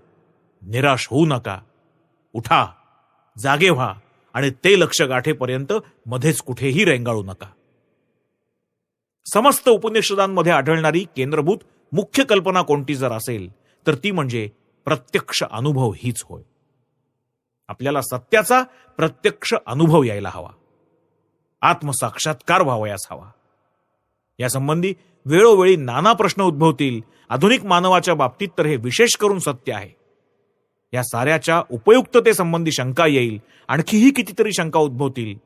निराश होऊ नका. उठा, जागे व्हा आणि ते लक्ष गाठेपर्यंत मध्येच कुठेही रेंगाळू नका. समस्त उपनिषदांमध्ये आढळणारी केंद्रभूत मुख्य कल्पना कोणती जर असेल तर ती म्हणजे प्रत्यक्ष अनुभव हीच होय. आपल्याला सत्याचा प्रत्यक्ष अनुभव यायला हवा. आत्मसाक्षात्कार व्हावयास हवा. यासंबंधी वेळोवेळी नाना प्रश्न उद्भवतील. आधुनिक मानवाच्या बाबतीत तर हे विशेष करून सत्य आहे. या साऱ्याच्या उपयुक्ततेसंबंधी शंका येईल, आणखीही कितीतरी शंका उद्भवतील.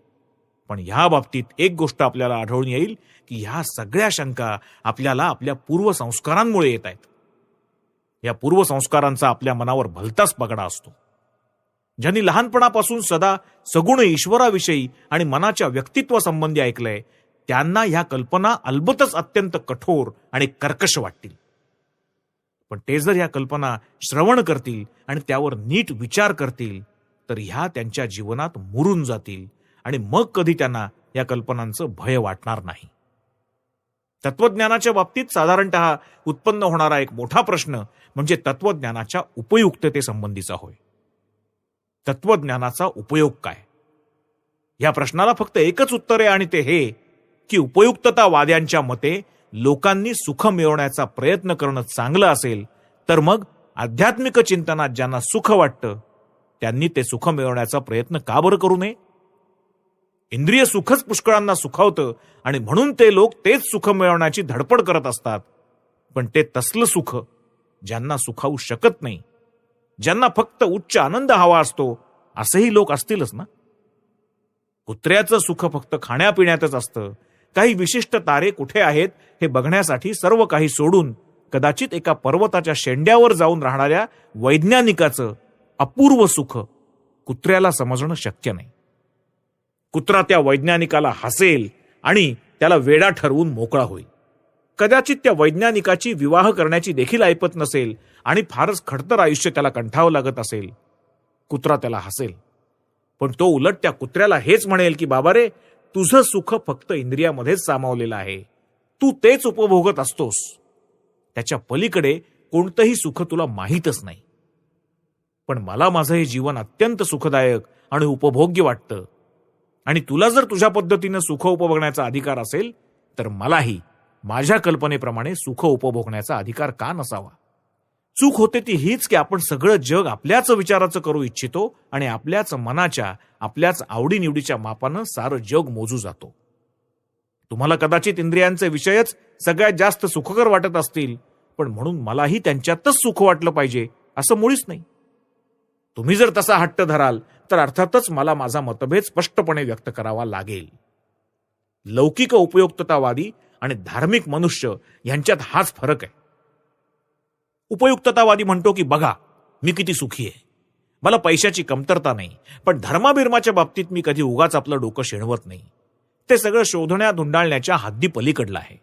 पण ह्या बाबतीत एक गोष्ट आपल्याला आढळून येईल की ह्या सगळ्या शंका आपल्याला आपल्या पूर्वसंस्कारांमुळे येत आहेत. या पूर्वसंस्कारांचा आपल्या मनावर भलताच पगडा असतो. ज्यांनी लहानपणापासून सदा सगुण ईश्वराविषयी आणि मनाच्या व्यक्तित्वासंबंधी ऐकलंय, त्यांना ह्या कल्पना अल्बतच अत्यंत कठोर आणि कर्कश वाटतील. पण ते जर ह्या कल्पना श्रवण करतील आणि त्यावर नीट विचार करतील तर ह्या त्यांच्या जीवनात मुरून जातील आणि मग कधी त्यांना या कल्पनांचं भय वाटणार नाही. तत्वज्ञानाच्या बाबतीत साधारणतः उत्पन्न होणारा एक मोठा प्रश्न म्हणजे तत्वज्ञानाच्या उपयुक्ततेसंबंधीचा होय. तत्वज्ञानाचा उपयोग काय? या प्रश्नाला फक्त एकच उत्तर आहे आणि ते हे की उपयुक्ततावाद्यांच्या मते लोकांनी सुख मिळवण्याचा प्रयत्न करणं चांगलं असेल तर मग आध्यात्मिक चिंतनात ज्यांना सुख वाटतं त्यांनी ते सुख मिळवण्याचा प्रयत्न का बरं करू नये? इंद्रिय सुखच पुष्कळांना सुखावतं आणि म्हणून ते लोक तेच सुख मिळवण्याची धडपड करत असतात. पण ते तसलं सुख ज्यांना सुखावू शकत नाही, ज्यांना फक्त उच्च आनंद हवा असतो, असेही लोक असतीलच ना. कुत्र्याचं सुख फक्त खाण्यापिण्यातच असतं. काही विशिष्ट तारे कुठे आहेत हे बघण्यासाठी सर्व काही सोडून कदाचित एका पर्वताच्या शेंड्यावर जाऊन राहणाऱ्या वैज्ञानिकाचं अपूर्व सुख कुत्र्याला समजणं शक्य नाही. कुत्रा त्या वैज्ञानिकाला हसेल आणि त्याला वेडा ठरवून मोकळा होईल. कदाचित त्या वैज्ञानिकाची विवाह करण्याची देखील ऐपत नसेल आणि फारच खडतर आयुष्य त्याला कंठावं लागत असेल. कुत्रा त्याला हसेल, पण तो उलट त्या कुत्र्याला हेच म्हणेल की बाबा रे, तुझं सुख फक्त इंद्रियामध्येच सामावलेलं आहे. तू तेच उपभोगत असतोस. त्याच्या पलीकडे कोणतंही सुख तुला माहीतच नाही. पण मला माझं हे जीवन अत्यंत सुखदायक आणि उपभोग्य वाटतं आणि तुला जर तुझ्या पद्धतीनं सुख उपभोगण्याचा अधिकार असेल तर मलाही माझ्या कल्पनेप्रमाणे सुख उपभोगण्याचा अधिकार का नसावा? चूक होते ती हीच की आपण सगळं जग आपल्याच विचाराचं करू इच्छितो आणि आपल्याच मनाच्या, आपल्याच आवडीनिवडीच्या मापानं सारं जग मोजू जातो. तुम्हाला कदाचित इंद्रियांचे विषयच सगळ्यात जास्त सुखकर वाटत असतील, पण म्हणून मलाही त्यांच्यातच सुख वाटलं पाहिजे असं मुळीच नाही. तुम्ही जर तसा हट्ट धराल तर अर्थातच मला माझा मतभेद स्पष्टपणे व्यक्त करावा लागेल. लौकिक उपयुक्ततावादी आणि धार्मिक मनुष्य यांच्यात हाच फरक आहे. उपयुक्ततावादी म्हणतो की बघा मी किती सुखी आहे, मला पैशाची कमतरता नाही, पण धर्माबिर्माच्या बाबतीत मी कधी उगाच आपलं डोकं शेणवत नाही. ते सगळं शोधण्या धुंडाळण्याच्या हद्दी पलीकडलं आहे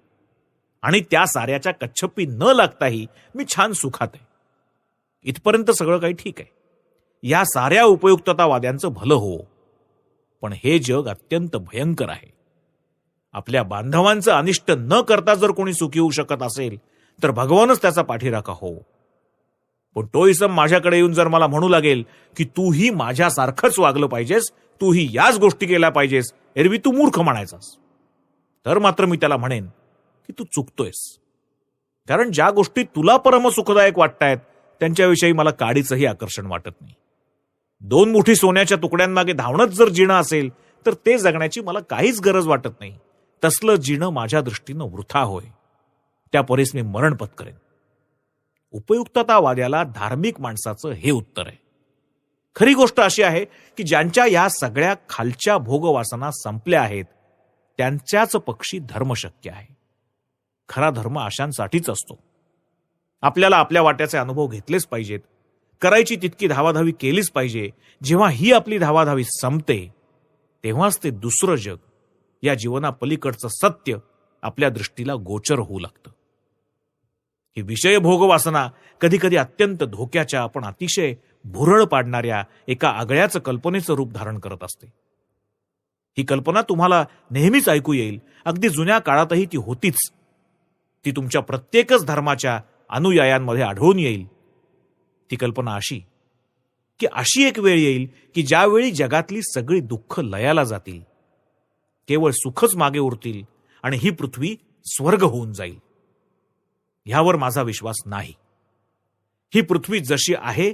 आणि त्या साऱ्याच्या कच्छप्पी न लागताही मी छान सुखात आहे. इथपर्यंत सगळं काही ठीक आहे. या साऱ्या उपयुक्ततावाद्यांचं भलं हो, पण हे जग अत्यंत भयंकर आहे. आपल्या बांधवांचं अनिष्ट न करता जर कोणी सुखी होऊ शकत असेल तर भगवानच त्याचा पाठीराखा हो. पण तो इसम माझ्याकडे येऊन जर मला म्हणू लागेल की तूही माझ्यासारखंच वागलं पाहिजेस, तूही याच गोष्टी केल्या पाहिजेस, एरवी तू मूर्ख म्हणायचास, तर मात्र मी त्याला म्हणेन की तू चुकतोयस. कारण ज्या गोष्टी तुला परमसुखदायक वाटतायत त्यांच्याविषयी मला काडीचंही आकर्षण वाटत नाही. 2 मुठी सोन्याच्या तुकड्यांमागे धावणंच जर जिणं असेल तर ते जगण्याची मला काहीच गरज वाटत नाही. तसलं जिणं माझ्या दृष्टीनं वृथा होय. त्या परीस मी मरण पत्करेन. उपयुक्ततावाद्याला धार्मिक माणसाचं हे उत्तर आहे. खरी गोष्ट अशी आहे की ज्यांच्या या सगळ्या खालच्या भोगवासना संपल्या आहेत त्यांच्याच पक्षी धर्म शक्य आहे. खरा धर्म अशांसाठीच असतो. आपल्याला आपल्या वाट्याचे अनुभव घेतलेच पाहिजेत, करायची तितकी धावाधावी केलीच पाहिजे. जेव्हा ही आपली धावाधावी संपते तेव्हाच ते दुसरं जग, या जीवनापलीकडचं सत्य आपल्या दृष्टीला गोचर होऊ लागतं. ही विषय भोगवासना कधी कधी अत्यंत धोक्याच्या पण अतिशय भुरळ पाडणाऱ्या एका आगळ्याच कल्पनेचं रूप धारण करत असते. ही कल्पना तुम्हाला नेहमीच ऐकू येईल. अगदी जुन्या काळातही ती होतीच. ती तुमच्या प्रत्येकच धर्माच्या अनुयायांमध्ये आढळून येईल. ती कल्पना अशी की अशी एक वेळ येईल की ज्यावेळी जगातली सगळी दुःख लयाला जातील, केवळ सुखच मागे उरतील आणि ही पृथ्वी स्वर्ग होऊन जाईल. ह्यावर माझा विश्वास नाही. ही पृथ्वी जशी आहे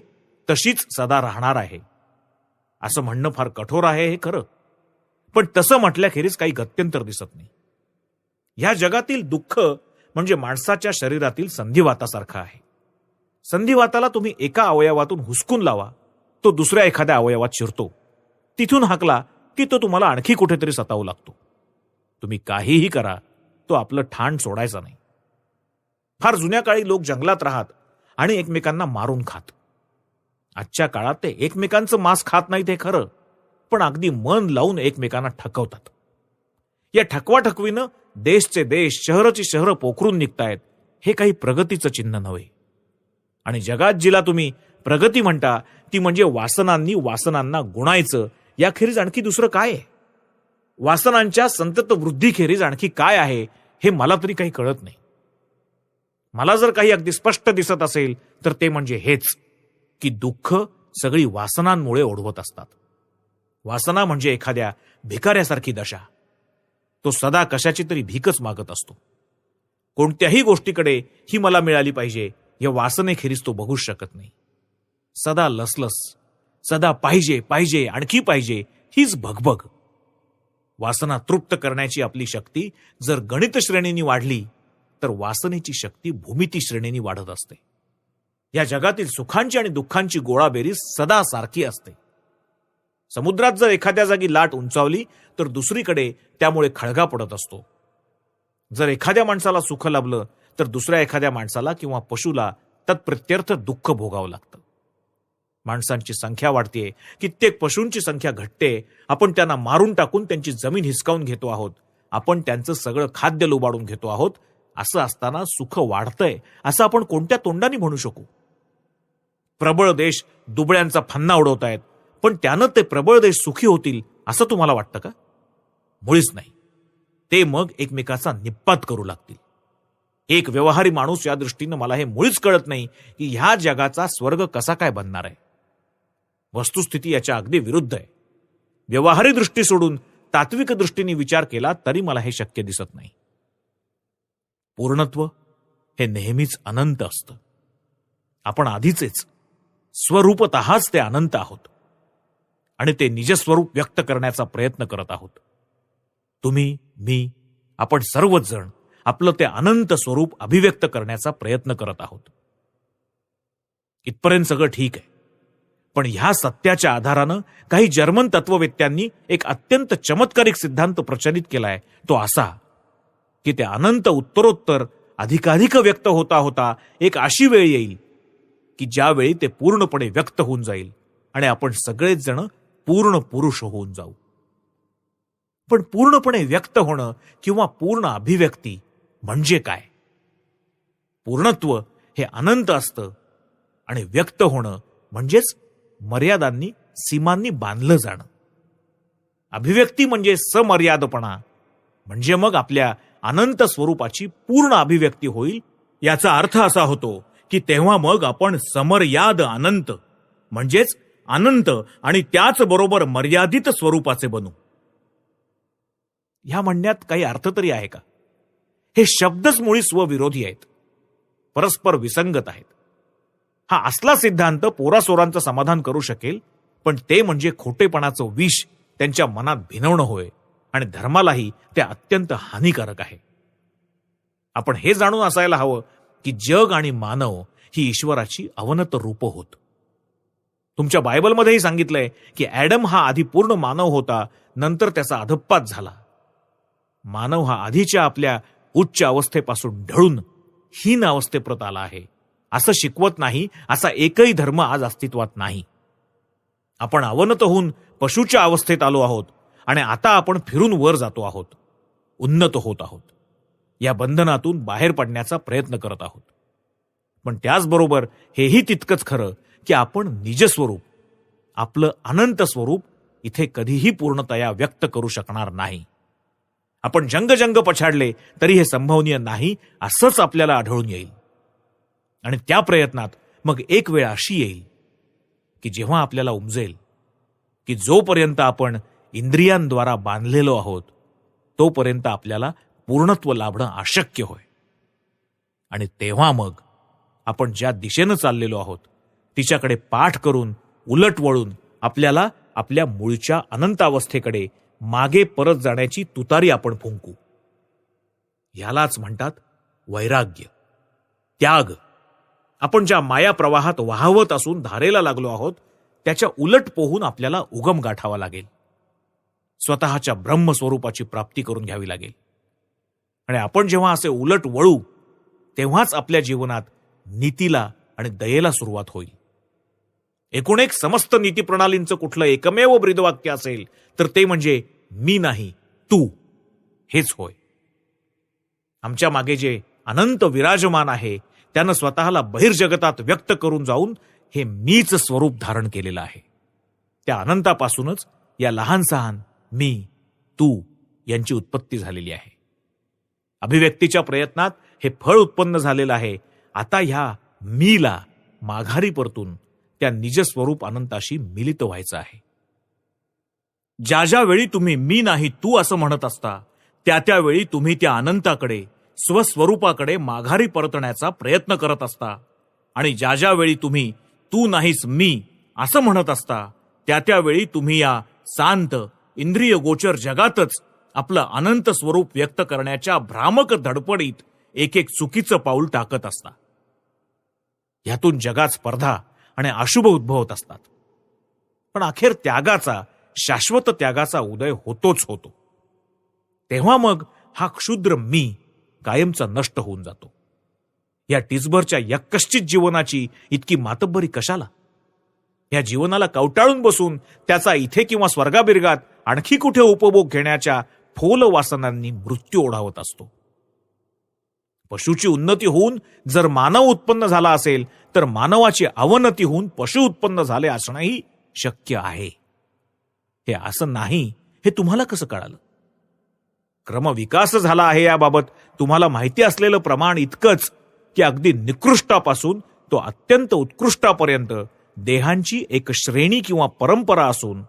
तशीच सदा राहणार आहे असं म्हणणं फार कठोर आहे, हे खरं, पण तसं म्हटल्याखेरीज काही गत्यंतर दिसत नाही. ह्या जगातील दुःख म्हणजे माणसाच्या शरीरातील संधिवातासारखं आहे. संधिवाताला तुम्ही एका अवयवातून हुसकून लावा, तो दुसऱ्या एखाद्या अवयवात शिरतो. तिथून हाकला की तो तुम्हाला आणखी कुठेतरी सतावू लागतो. तुम्ही काहीही करा, तो आपलं ठाण सोडायचा नाही. फार जुन्या काळी लोक जंगलात राहत आणि एकमेकांना मारून खात. आजच्या काळात ते एकमेकांचं मांस खात नाहीत हे खरं, पण अगदी मन लावून एकमेकांना ठकवतात. या ठकवाठकवीनं देशचे देश, शहरची शहरं पोखरून निघतायत. हे काही प्रगतीचं चिन्ह नव्हे. आणि जगात जिला तुम्ही प्रगती म्हणता ती म्हणजे वासनांनी वासनांना गुणायचं, याखेरीज आणखी दुसरं काय आहे? वासनांच्या संतत वृद्धीखेरीज आणखी काय आहे हे मला तरी काही कळत नाही. मला जर काही अगदी स्पष्ट दिसत असेल तर ते म्हणजे हेच की दुःख सगळी वासनांमुळे ओढवत असतात. वासना म्हणजे एखाद्या भिकाऱ्यासारखी दशा. तो सदा कशाची तरी भीकच मागत असतो. कोणत्याही गोष्टीकडे ही मला मिळाली पाहिजे या वासनेखेरीज तो बघूच शकत नाही. सदा लसलस, सदा पाहिजे पाहिजे आणखी पाहिजे हीच भगभग. वासना तृप्त करण्याची आपली शक्ती जर गणित श्रेणींनी वाढली तर वासनेची शक्ती भूमिती श्रेणींनी वाढत असते. या जगातील सुखांची आणि दुःखांची गोळाबेरीज सदा सारखी असते. समुद्रात जर एखाद्या जागी लाट उंचावली तर दुसरीकडे त्यामुळे खळगा पडत असतो. जर एखाद्या माणसाला सुख लाभलं तर दुसऱ्या एखाद्या माणसाला किंवा पशुला तत्प्रत्यर्थ दुःख भोगावं लागतं. माणसांची संख्या वाढतेय, कित्येक पशूंची संख्या घटते. आपण त्यांना मारून टाकून त्यांची जमीन हिसकावून घेतो आहोत. आपण त्यांचं सगळं खाद्य लुबाडून घेतो आहोत. असं असताना सुख वाढतंय असं आपण कोणत्या तोंडाने म्हणू शकू? प्रबळ देश दुबळ्यांचा फन्ना उडवतायत, पण त्यानं ते प्रबळ देश सुखी होतील असं तुम्हाला वाटतं का? मुळीच नाही. ते मग एकमेकाचा निपात करू लागतील. एक व्यवहारी माणूस या दृष्टीनं मला हे मुळीच कळत नाही की ह्या जगाचा स्वर्ग कसा काय बनणार आहे. वस्तुस्थिती याच्या अगदी विरुद्ध आहे. व्यवहारी दृष्टी सोडून तात्विक दृष्टीने विचार केला तरी मला हे शक्य दिसत नाही. पूर्णत्व हे नेहमीच अनंत असतं. आपण आधीचेच स्वरूपतःच ते अनंत आहोत आणि ते निजस्वरूप व्यक्त करण्याचा प्रयत्न करत आहोत. तुम्ही, मी, आपण सर्वच जण आपलं ते अनंत स्वरूप अभिव्यक्त करण्याचा प्रयत्न करत आहोत. इथपर्यंत सगळं ठीक आहे. पण ह्या सत्याच्या आधारानं काही जर्मन तत्ववेत्यांनी एक अत्यंत चमत्कारिक सिद्धांत प्रचलित केलाय. तो असा की ते अनंत उत्तरोत्तर अधिकाधिक व्यक्त होता होता एक अशी वेळ येईल की ज्यावेळी ते पूर्णपणे व्यक्त होऊन जाईल आणि आपण सगळेच जण पूर्ण पुरुष होऊन जाऊ. पण पूर्णपणे व्यक्त होणं किंवा पूर्ण अभिव्यक्ती म्हणजे काय? पूर्णत्व हे अनंत असतं आणि व्यक्त होणं म्हणजेच मर्यादांनी, सीमांनी बांधलं जाणं. अभिव्यक्ती म्हणजे समर्यादपणा, म्हणजे मग आपल्या अनंत स्वरूपाची पूर्ण अभिव्यक्ती होईल. याचा अर्थ असा होतो की तेव्हा मग आपण समर्याद अनंत म्हणजेच अनंत आणि त्याचबरोबर मर्यादित स्वरूपाचे बनू. ह्या म्हणण्यात काही अर्थ तरी आहे का? हे शब्दच मुळी स्वविरोधी आहेत, परस्पर विसंगत आहेत. हा असला सिद्धांत पोरासोरांचं समाधान करू शकेल, पण ते म्हणजे खोटेपणाचं विष त्यांच्या मनात भिनवणं होय आणि धर्मालाही ते अत्यंत हानिकारक आहे. आपण हे जाणून असायला हवं की जग आणि मानव ही ईश्वराची अवनत रूप होत. तुमच्या बायबलमध्येही सांगितलंय की ॲडम हा आधी पूर्ण मानव होता, नंतर त्याचा अधप्पात झाला. मानव हा आधीच्या आपल्या उच्च अवस्थेपासून ढळून हीन अवस्थेप्रत आला आहे असं शिकवत नाही असा एकही धर्म आज अस्तित्वात नाही. आपण अवनत होऊन पशुच्या अवस्थेत आलो आहोत आणि आता आपण फिरून वर जातो आहोत, उन्नत होत आहोत. या बंधनातून बाहेर पडण्याचा प्रयत्न करत आहोत. पण त्याचबरोबर हेही तितकंच खरं की आपण निजस्वरूप, आपलं अनंत स्वरूप इथे कधीही पूर्णतया व्यक्त करू शकणार नाही. आपण जंग पछाडले तरी हे संभवनीय नाही असंच आपल्याला आढळून येईल. आणि त्या प्रयत्नात मग एक वेळ अशी येईल की जेव्हा आपल्याला उमजेल की जोपर्यंत आपण इंद्रियांद्वारा बांधलेलो आहोत तोपर्यंत आपल्याला पूर्णत्व लाभणं अशक्य होय. आणि तेव्हा मग आपण ज्या दिशेनं चाललेलो आहोत तिच्याकडे पाठ करून उलट वळून आपल्याला आपल्या मूळच्या अनंतावस्थेकडे मागे परत जाण्याची तुतारी आपण फुंकू. ह्यालाच म्हणतात वैराग्य, त्याग. आपण ज्या माया प्रवाहात वाहवत असून धारेला लागलो आहोत त्याच्या उलट पोहून आपल्याला उगम गाठावा लागेल. स्वतःच्या ब्रह्मस्वरूपाची प्राप्ती करून घ्यावी लागेल. आणि आपण जेव्हा असे उलट वळू तेव्हाच आपल्या जीवनात नीतीला आणि दयेला सुरुवात होईल. एकूण एक समस्त नीतीप्रणालींचं कुठलं एकमेव ब्रीदवाक्य असेल तर ते म्हणजे मी नाही तू हेच होय. आमच्या मागे जे अनंत विराजमान आहे त्यानं स्वतःला बहिर्जगतात व्यक्त करून जाऊन हे मीच स्वरूप धारण केलेलं आहे. त्या अनंतापासूनच या लहान सहान मी तू यांची उत्पत्ती झालेली आहे. अभिव्यक्तीच्या प्रयत्नात हे फळ उत्पन्न झालेलं आहे. आता ह्या मीला माघारी परतून त्या निजस्वरूप अनंताशी मिलित व्हायचं आहे. ज्या ज्या वेळी तुम्ही मी नाही तू असं म्हणत असता त्या त्यावेळी तुम्ही त्या अनंताकडे, स्वस्वरूपाकडे माघारी परतण्याचा प्रयत्न करत असता. आणि ज्या ज्या वेळी तुम्ही तू नाहीस मी असं म्हणत असता त्या त्यावेळी तुम्ही या शांत इंद्रिय गोचर जगातच आपलं अनंत स्वरूप व्यक्त करण्याच्या भ्रामक धडपडीत एक एक चुकीचं पाऊल टाकत असता. यातून जगात स्पर्धा आणि अशुभ उद्भवत असतात. पण अखेर त्यागाचा, शाश्वत त्यागाचा उदय होतोच होतो. तेव्हा मग हा क्षुद्र मी कायमचा नष्ट होऊन जातो. या टिचभरच्या यक्कश्चित जीवनाची इतकी मातब्बरी कशाला? या जीवनाला कवटाळून बसून त्याचा इथे किंवा स्वर्गाबिर्गात आणखी कुठे उपभोग घेण्याच्या फोल वासनांनी मृत्यू ओढावत असतो. पशुची उन्नती होऊन जर मानव उत्पन्न झाला असेल तर मानवाची अवनती होऊन पशु उत्पन्न झाले असणंही शक्य आहे. हे असं नाही हे तुम्हाला कसं कळालं? क्रमविकास झाला आहे याबाबत तुम्हाला माहिती असलेलं प्रमाण इतकंच की अगदी निकृष्टापासून तो अत्यंत उत्कृष्टापर्यंत देहांची एक श्रेणी किंवा परंपरा असून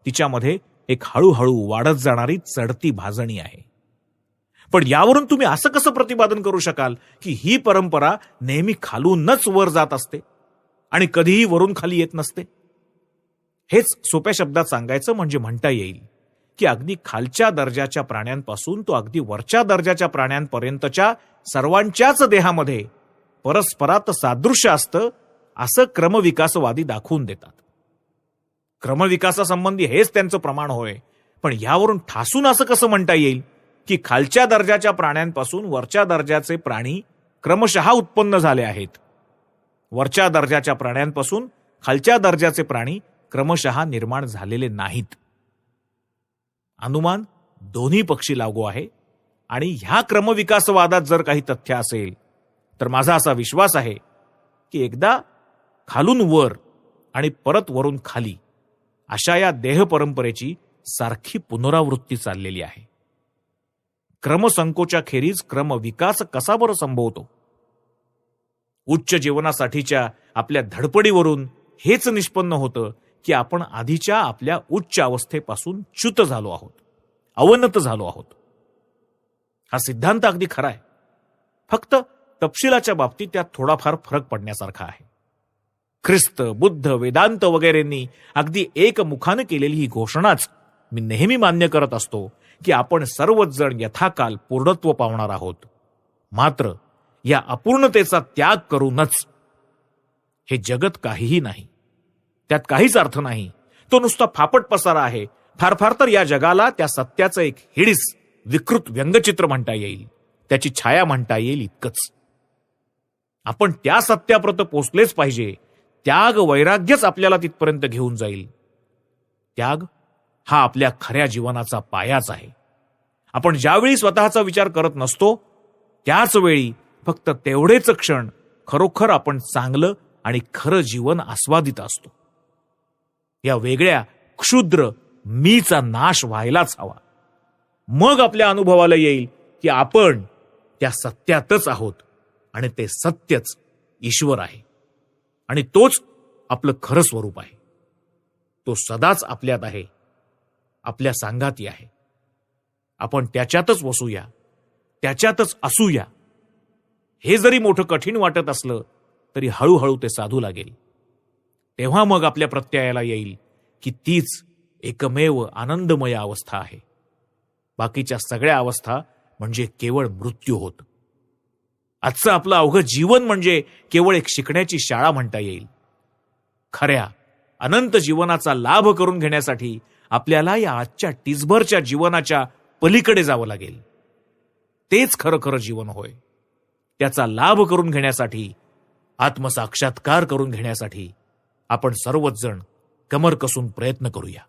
तिच्यामध्ये एक हळूहळू वाढत जाणारी चढती भाजणी आहे. पण यावरून तुम्ही असं कसं प्रतिपादन करू शकाल की ही परंपरा नेहमी खालूनच वर जात असते आणि कधीही वरून खाली येत नसते? हेच सोप्या शब्दात सांगायचं म्हणजे म्हणता येईल की अगदी खालच्या दर्जाच्या प्राण्यांपासून तो अगदी वरच्या दर्जाच्या प्राण्यांपर्यंतच्या सर्वांच्याच देहामध्ये परस्परात सादृश्य असतं, असं क्रमविकासवादी दाखवून देतात. क्रमविकासासंबंधी हेच त्यांचं प्रमाण होय. पण यावरून ठासून असं कसं म्हणता येईल की खालच्या दर्जाच्या प्राण्यांपासून वरच्या दर्जाचे प्राणी क्रमशः उत्पन्न झाले आहेत, वरच्या दर्जाच्या प्राण्यांपासून खालच्या दर्जाचे प्राणी क्रमशः निर्माण झालेले नाहीत? अनुमान दोन्ही पक्षी लागू आहे. आणि ह्या क्रमविकासवादात जर काही तथ्य असेल तर माझा असा विश्वास आहे की एकदा खालून वर आणि परत वरून खाली अशा या देह परंपरेची सारखी पुनरावृत्ती चाललेली आहे. क्रमसंकोच्या खेरीज क्रमविकास कसा बरं संभवतो? उच्च जीवनासाठीच्या आपल्या धडपडीवरून हेच निष्पन्न होतं की आपण आधीच्या आपल्या उच्च अवस्थेपासून च्युत झालो आहोत, अवनत झालो आहोत. हा सिद्धांत अगदी खरा आहे. फक्त तपशिलाच्या बाबतीत त्यात थोडाफार फरक पडण्यासारखा आहे. ख्रिस्त, बुद्ध, वेदांत वगैरेंनी अगदी एकमुखानं केलेली ही घोषणाच मी नेहमी मान्य करत असतो की आपण सर्वच जण यथाकाल पूर्णत्व पावणार आहोत. मात्र या अपूर्णतेचा त्याग करूनच. हे जगत काहीही नाही, त्यात काहीच अर्थ नाही, तो नुसता फापट पसारा आहे. फार फार तर या जगाला त्या सत्याचं एक हिडीस विकृत व्यंगचित्र म्हणता येईल, त्याची छाया म्हणता येईल, इतकंच. आपण त्या सत्याप्रत पोचलेच पाहिजे. त्याग वैराग्यच आपल्याला तिथपर्यंत घेऊन जाईल. त्याग हा आपल्या खऱ्या जीवनाचा पायाच आहे. आपण ज्यावेळी स्वतःचा विचार करत नसतो त्याच वेळी फक्त तेवढेच क्षण खरोखर आपण चांगलं आणि खरं जीवन आस्वादित असतो. या वेगळ्या क्षुद्र मीचा नाश व्हायलाच हवा. मग आपल्या अनुभवाला येईल की आपण त्या सत्यातच आहोत आणि ते सत्यच ईश्वर आहे आणि तोच आपलं खरं स्वरूप आहे. तो सदाच आपल्यात आहे, आपल्या सांगाती आहे. आपण त्याच्यातच वसूया, त्याच्यातच असूया. हे जरी मोठं कठीण वाटत असलं तरी हळूहळू ते साधू लागेल. तेव्हा मग आपल्या प्रत्ययाला येईल की तीच एकमेव आनंदमय अवस्था आहे. बाकीच्या सगळ्या अवस्था म्हणजे केवळ मृत्यू होत. आजचं आपलं अवघं जीवन म्हणजे केवळ एक शिकण्याची शाळा म्हणता येईल. खऱ्या अनंत जीवनाचा लाभ करून घेण्यासाठी आपल्याला या आजच्या टिचभरच्या जीवनाच्या पलीकडे जावं लागेल. तेच खरं खरं जीवन होय. त्याचा लाभ करून घेण्यासाठी, आत्मसाक्षात्कार करून घेण्यासाठी आपण सर्वच जण कमर कसून प्रयत्न करूया.